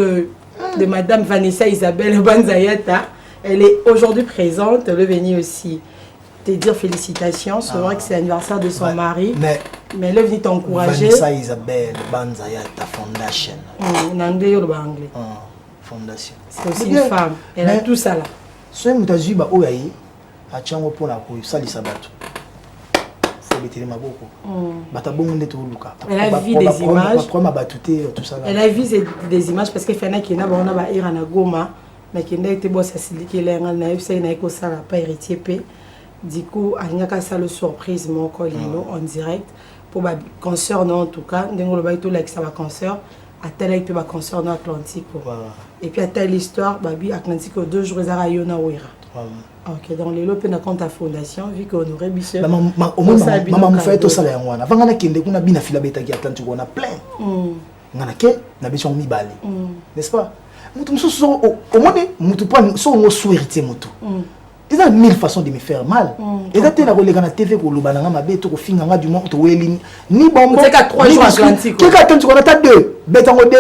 de Madame Vanessa Isabelle Banzayata, elle est aujourd'hui présente. Elle est venue aussi te dire félicitations. C'est vrai que c'est l'anniversaire de son mari. Mais elle est venue t'encourager. Vanessa Isabelle Banzayata Foundation. En anglais ou en anglais? Fondation. C'est aussi une femme. Elle a tout ça là. Si vous avez dit à Tchango pour la ça les sabbats. Faut mettre les maboko. Elle a vu des images. Elle a vu des images parce que Fana qui n'a pas on a Irana Goma. Mais qui n'a été boss à Siliki Lenga Naïf, c'est une écho ça n'a pas héritier P. Du coup, il y a ça le surprise mon collègue en direct pour ma concert non en tout cas. D'un le bail tout là que ça va concert. À tel avec ma concert dans Atlantique. Et puis à telle histoire, babi Atlantique 2 jours ils a Yona Ouira. Ok, donc les lopes na compte à fondation vu qu'on aurait biché. Maman me fait tout ça là en avant on a kende kuna bina fila beta qui Atlantique on a plein. Ngana ke na bicho mi bali. N'est-ce pas? Mutu mususu au monde mutu pas so ngo souhaiter mutu. Ils ont 1000 façons de me faire mal. Et ça, tu as regardé la TV pour le banana, ma bête, au fin du monde, au Welling, ni bon. C'est qu'à 3 jours Atlantique. Qu'est-ce que tu as 2 bêtes en rodé.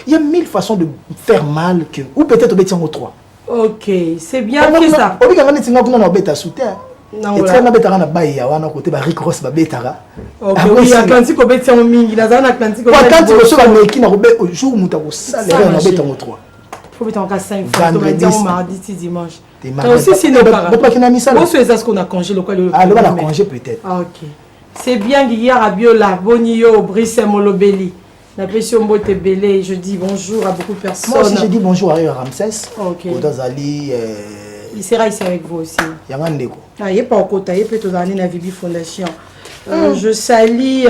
Il y a 1000 façons de faire mal que. Ou peut-être bêtes en 3. Ok, c'est bien fait ça. On dit qu'on a un bête à soutien. Et tu as un bête à la baille, à un côté, Rick Ross, ma bête à. Ok, oui, Atlantique au bête en mingi. Dans un Atlantique au bête. Atlantique au bête qui n'a pas au jour où tu as salaire en bête en 3. Il faut mettre en cas 5 fois. Vendredi, mardi, dimanche. Tu as aussi sinon, moi, c'est ça ce qu'on a congé. Ah, le congé peut-être. Ok. C'est bien Guillaume Abiola, Bonio, Brice Molobeli. La pression Bote Belé, je dis bonjour à beaucoup de personnes. Moi aussi je dis bonjour à Ramsès. Ok. Odazali. Il sera ici avec vous aussi. Yangandeko. Ah, il n'est pas au côté, il peut être dans la Vibi Fondation. Je salue.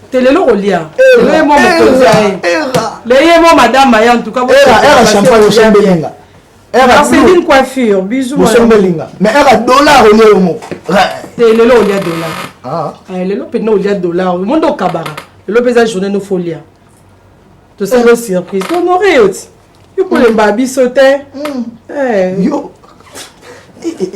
Télélo Rolia. Télélo moi mon madame Maya en tout cas. Era champagne au Chambelinga. Marceline coiffure, bisous. Mais elle a dollar au lieu au mot. Télélo au lieu dollar. Ah. Lélo pena au lieu dollar. Le monde au cabara. Le pesa journée no folia. Tout ça le surprise. Non non rien. Il pour les babi sauter. Yo. Yannick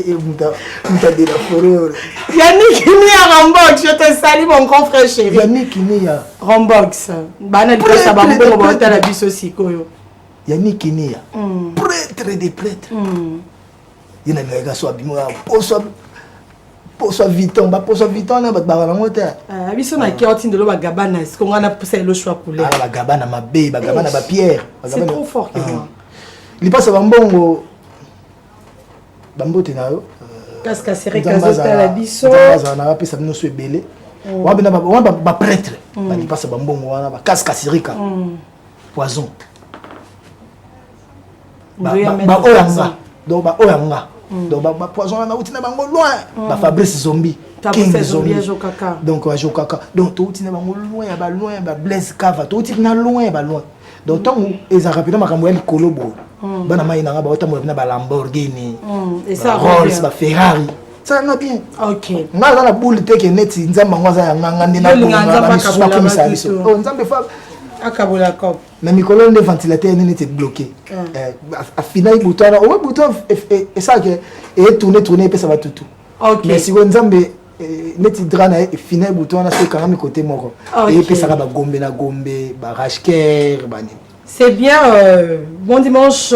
Nia Rambox, je te salue mon grand frère chéri. Yannick Nia Rambox. Bana de ça va me monter la biso sikoyo. Yannick Nia. Prêtre des prêtres. Il y a un gars soit bimo pour soit viton, là ba la moto. Ah biso na ki otinde lo ba gabana, est-ce qu'on a poussé le choix pour les. Ah ba gabana ma bé, ba gabana ba pierre. C'est trop fort que moi. Il passe ba mbongo. Bambote na yo. Casque serré casota la biso. Baza na rapesa bino so ebele. Wa bina ba prêtre. Ba li passe ba mbongo wana ba casque serrika. Poison. Ba oyanga. Donc ba oyanga. Donc ba poison na utina bango loin. Ba Fabrice Zombie. King Zombie. Donc wa jokaka. Donc to utina bango loin ba Blaise Cava. To utina loin ba loin. Donc tant ils a rapidement makambo ya likolobo. Bana mai na ba otambo na ba Lamborghini. Et ça Rolls ba Ferrari. Ça va bien. OK. Nga za na boule te ke neti nzamba ngwaza ya nganga ndina ko. Oh nzambe fa akabola kop. Mais mikolo de ventilateur n'était bloqué. A final bouton au bouton et ça que et tourner et ça va tout. OK. Mais si vous nzambe neti drana et final bouton na c'est quand même côté moko. Et puis ça va gombe na gombe, ba rashker bani. C'est bien bon dimanche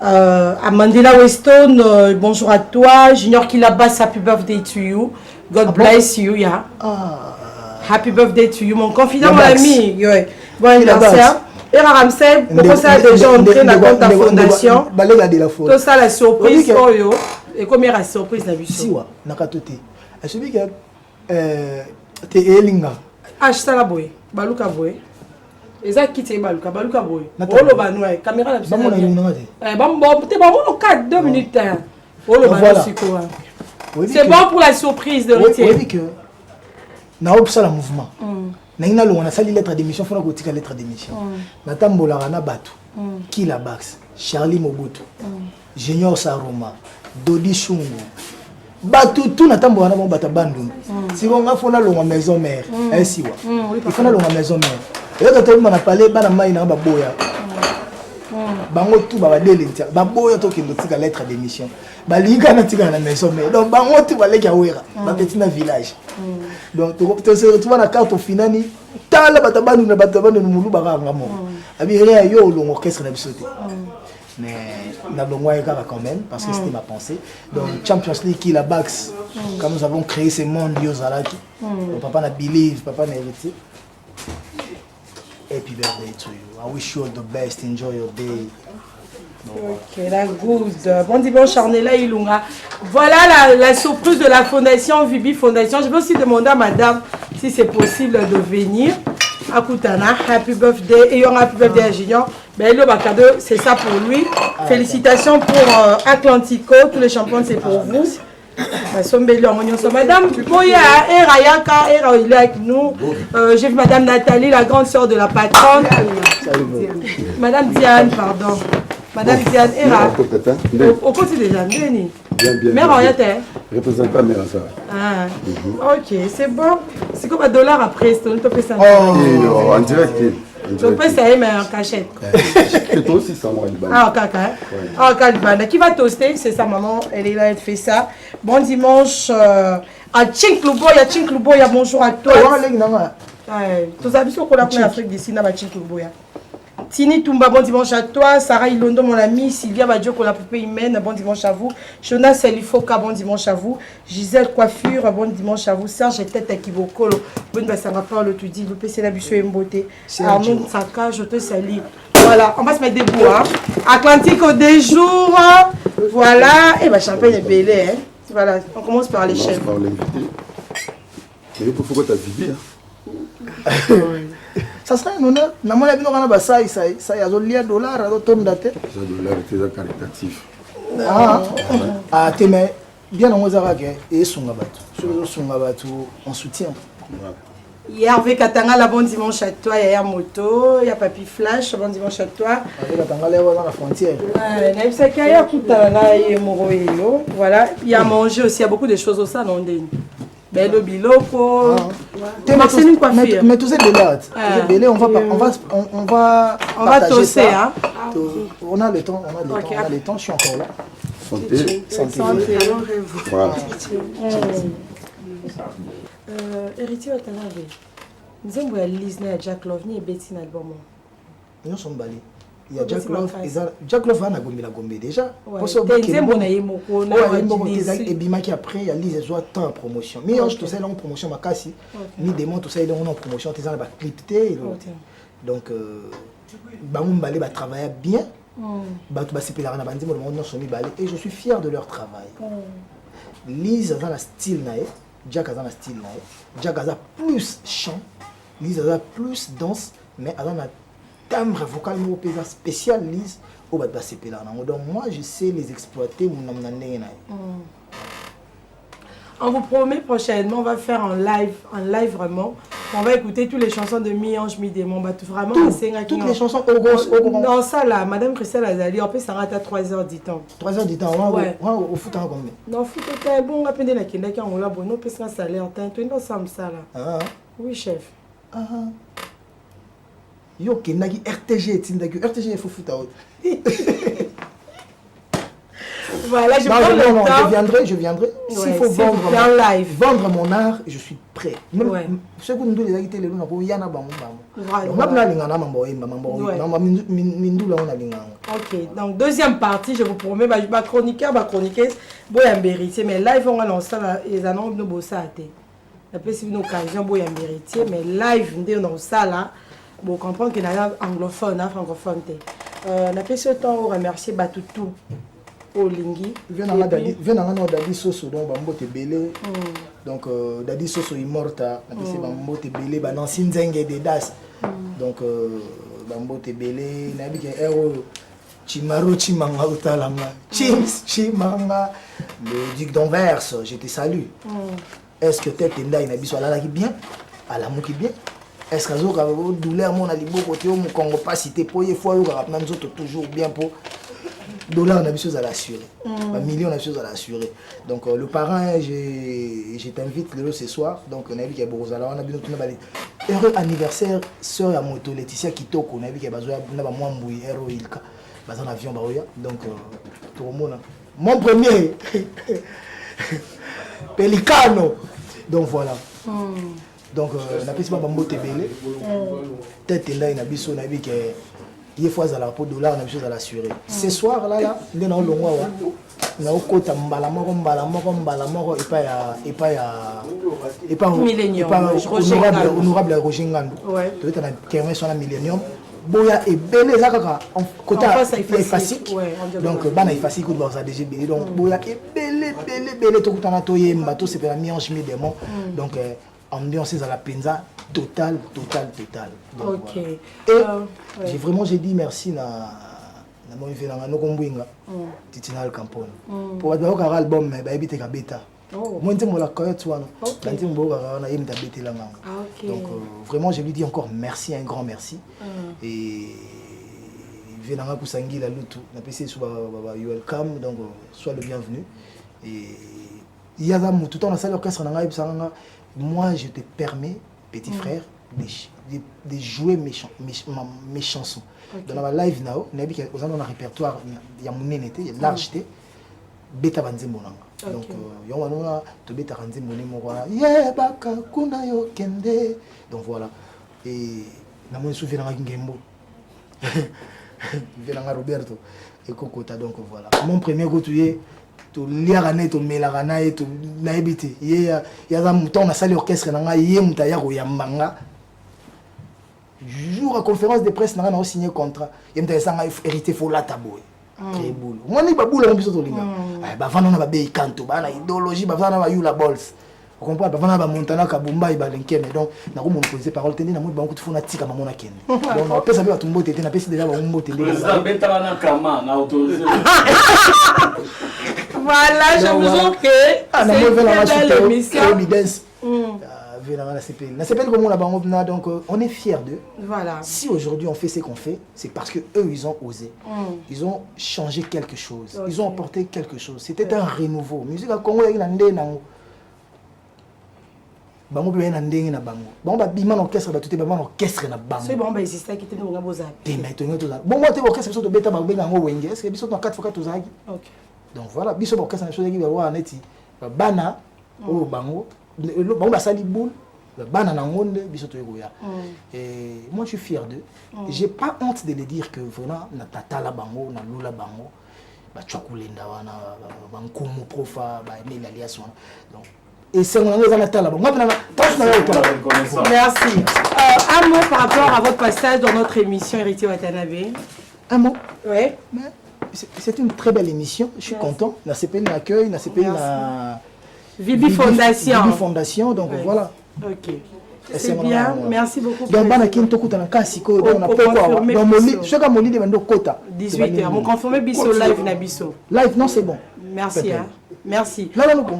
à Mandela Weston, bonjour à toi. Junior Kilabas, happy birthday to you. God bless you, yeah. Happy birthday to you, mon confident, mon ami. Bon anniversaire. Et Ramsey, pourquoi ça a déjà entré dans ta fondation? Tout ça, la surprise, et combien la surprise n'a vu ça? Si, nakatote. Et celui qui te elinga. Ah, je sais la boy. Baluka boy. Et ça qui t'est baluka boy. Olo banoué. Caméra la psy. Bon, t'es bon, 4-2 minutes. Olo banoué. C'est bon pour la surprise de l'hôtel. Oui, que. Na opsa la mouvement. Na lo na sali lettre d'émission fona ko tika lettre d'émission. Na tambola na batu. Kila Bax, Charlie Mobutu. Junior Saroma, Dodi Chungu. Batu tout na tambola na mo bata bandu. Si on a fona lo maison mère, ainsi wa. Il fona lo maison mère. Et quand on a parlé bana mai na ba boya. Bango tout ba delentia. Ba boya to ki tika lettre d'émission. Ba linga na tika na maison mère. Donc bango tout ba leka wera. Ba petit na village. Donc tu se retrouves na carte au finani. Tala batabanu na batabanu mulu baranga mo. Abi rien yo lo orchestre na bisoté. Mais na longwa ekara quand même parce que c'était ma pensée. Donc Champions League qui la Bax quand nous avons créé ce monde yo zalaki. Papa na believe, papa na hérité. Happy birthday to you. I wish you all the best. Enjoy your day. Ok, la good. Bon dimanche, Arnella Ilunga. Voilà la surprise de la fondation Vibi Fondation. Je vais aussi demander à madame si c'est possible de venir à Koutana. Happy birthday. Et il y aura happy birthday à Junior. Mais le cadeau, c'est ça pour lui. Félicitations pour Atlantico. Tous les champions, c'est pour vous. Madame Boya et Rayaka, il est avec nous. J'ai vu Madame Nathalie, la grande sœur de la patronne. Madame Diane, pardon. Madame Diane, au côté des gens, bien. Mère Oriente. Représentant mère ça. Ah, ok, c'est bon. C'est comme $1 après, c'est un peu ça. Oh, en direct. Je peux essayer, mais en cachette. C'est toi aussi, ça, moi, il Ah, caca. Ah, caca. Qui va toaster? C'est sa maman. Elle est là, elle fait ça. Bon dimanche à Chinkluboya. Chinkluboya, bonjour à toi. Tous amis sont qu'on a pris l'Afrique d'ici, là, Chinkluboya. Tini Toumba, bon dimanche à toi. Sarah Ilondo, mon ami. Sylvia Badjoko, la poupée humaine, bon dimanche à vous. Jonas Selifoka, bon dimanche à vous. Gisèle Coiffure, bon dimanche à vous. Serge Tête Ekibokolo, bon dimanche le tout dit. Le PC la Bissou Mboté. Arnaud Saka, je te salue. Voilà, on va se mettre debout. Hein. Atlantique au déjour. Voilà. Et bah, champagne est belé. Hein. Voilà, on commence par les chefs. On commence par l'invité. Mais pourquoi t'as vidé? Ça serait un honneur. Je suis ça y a $1 $, C'est caritatif. Ah, mais bien en et on soutient. Il y a Hervé Katanga, la bon dimanche à toi. Il y a Moto, il y a Papy Flash, bon dimanche à toi. Hervé Katanga, là, dans la frontière. Voilà, il y a manger aussi, il y a beaucoup de choses au salon. Bello Biloko. Marceline Coiffure. Mais tous ces délais, on va toaster, hein. On a le temps, on a le temps, je suis encore là. Santé. Santé. Voilà. Héritier Watanabe. Nous avons Lise et Jack Love et Betty dans l'album. Nous sommes balés. Il y a Jack Love. Jack Love a Gombe déjà. Et Bimaki après, il y a Lise et Zoa tant en promotion. Mais je suis en promotion, ma casse. Ni des monts, tout ça, ils ont en promotion, ils ont clipté. Donc, Bamou Balé va travailler bien. Et je suis fier de leur travail. Lise a un style, Jack a un style, Jack a plus chant, Lise a plus danse, mais elle a un timbre vocal spécial, Lise. Donc moi je sais les exploiter. On vous promet prochainement, on va faire un live vraiment. On va écouter toutes les chansons de Mi-Ange, Mi-Démon. Vraiment, toutes les chansons dans ça là, Madame Christelle Azali, on peut s'arrêter à 3h du temps. 3h du temps, ouais. Au foot en combien? Non, foot est bon, on va peine la kenda qui on a bon, on peut se salaire, tu es ensemble ça là. Oui, chef. Yo, Kendaki RTG, RTG, il faut foot à haute. Voilà, je viendrai. S'il faut vendre mon art, je suis prêt. Ce que nous devons les il y en a ok, donc deuxième partie, je vous promets, ma chroniqueur, mais live, on va lancer les annonces de Bossate. Après, c'est une occasion, mais live, on va ça là. Bon, comprendre qu'il y a anglophone, francophone. On a fait ce temps pour remercier Batoutou. Olingi. Viens dans Dadi Soso, donc Bambo te belé. Donc Dadi Soso immorta, c'est Bambo te belé, dans Sinzenge de Das. Donc Bambo te belé, nabi ke héros Chimaro Chimanga Utalanga, Chims Chimanga, le duc d'Anvers, je te salue. Est-ce que tête tenda inabi soit là qui bien, à la mou qui bien? Est-ce que vous avez douleur mon alibo côté au Congo pas cité pour y fois vous avez toujours bien pour $, on a des choses à l'assurer. Millions, on a des choses à l'assurer. Donc, le parrain, je t'invite ce soir. Donc, on a vu qu'il y a Borosala, on a vu notre heureux anniversaire, sœur à moto, Laetitia Kitoko. On a vu qu'il y a Mwambouy, Hero Ilka, dans un avion. Donc, tout le monde. Mon premier, Pelicano. Donc, voilà. Donc, on a pu se Bambo Tebele. Tête là, on a vu qu'il il faut à la peau $, on a des choses à l'assurer. Ce soir là, on est dans le loin. On a au côté Mbalamoro et pas honorable Roger Ngando. Peut-être on a kermé sur la Millennium. Boya et Belé Zakaka en côté effacique. Donc bana effacique ou dans sa DG Belé. Donc Boya et Belé tout en atoyé mbato c'est la Mi-Ange Mi-Démon. Donc ambiance à la penza total. Donc, ok. Voilà. Et j'ai dit merci na mon frère na Nokombwinga Titinal Campone. Pour avoir album mais ba ebite ka beta. Moi je la coyote wana. Tanti mboka na yemta beta la manga. Donc vraiment je lui dis encore merci, un grand merci. Et venanga kusangi la lutu na PC sur you welcome, donc sois le bienvenu. Et il y a tout le temps dans la salle orchestre na ngai. Moi, je te permets, petit frère, de jouer mes chansons. Dans la live, on a vu qu'on a un répertoire, il y a mon été, il y a large té, bêta banzembo nanga. Donc, il y a un to bêta banzembo nanga. Yeah, baka kuna yo kende. Donc voilà. Et na mon souvenir nanga ngembo. Venanga Roberto et Kokota, donc voilà. Mon premier goût to liarane to melarana et to naibité. Il y a un mouton na salle orchestre nanga yé mutaya ko yambanga. Jour à conférence de presse nanga na signé contrat. Il me sanga hérité fola taboy. Très boule. Moi ni baboule on biso to linga. Ba vana na ba be kanto ba na idéologie ba vana ba yula balls. Vous comprenez? Ba vana ba montana ka bumba ba lenke mais donc na ko mon poser parole tende na mo ba ko tufuna tika mamona kende. Donc on peut savoir tout mbote tende na pesi déjà ba mbote tende. Ça beta na kama na autorisé. Voilà, je vous en prie. C'est une belle émission. Donc on est fiers d'eux. Voilà. Si aujourd'hui on fait ce qu'on fait, c'est parce que eux ils ont osé. Ils ont changé quelque chose. Okay. Ils ont apporté quelque chose. C'était un renouveau. Musique à Congo il y a bango pe na ndenge na bango. Bango ba bima na orchestre ba tout ba orchestre na bango. C'est bon ba exister qui te nga boza. Te metonyo to za. Bon moi te orchestre biso to beta ba benga ngo wenge. Est-ce que biso to 4x4 to zaki? OK. Donc voilà, biso orchestre na chose qui va voir neti. Bana o bango bango ba sali boule. Bana na ngonde biso to yoya. Et moi je suis fier d'eux. J'ai pas honte de le dire que vraiment na tata la bango na lula bango. Ba tchakulenda wana ba nkumu profa ba emeli alias wana. Donc et c'est mon merci. Un mot par rapport à votre passage dans notre émission Héritier Watanabe. Un mot? Oui. C'est une très belle émission. Je suis content. La CPN l'accueil, la CPN la Vibi Fondation. Vibi Fondation, donc voilà. Ok. C'est bien. Merci beaucoup. Donc, on a confirmé. 18h. Mon confirmé biso live na biso. Live, non, c'est bon. Merci. Merci.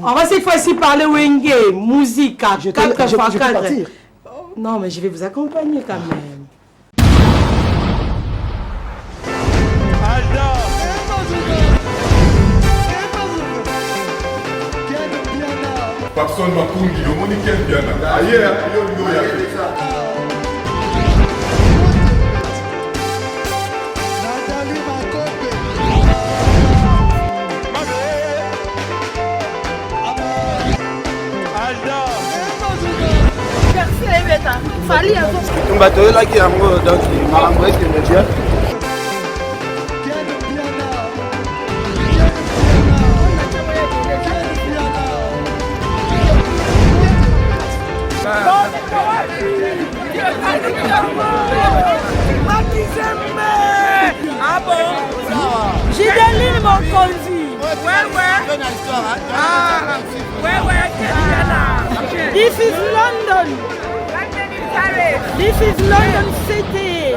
On va cette fois-ci parler Wenge, musique, 4x4. Non, mais je vais vous accompagner quand même. Personne m'a conduit, le monde est bien. Ailleurs, il y a Fali avant. On va te là qui a donc Malamboué qui me dit. Ah bon? Gideline mon conduit. Ouais. Ah, ouais. This is London. This is London City.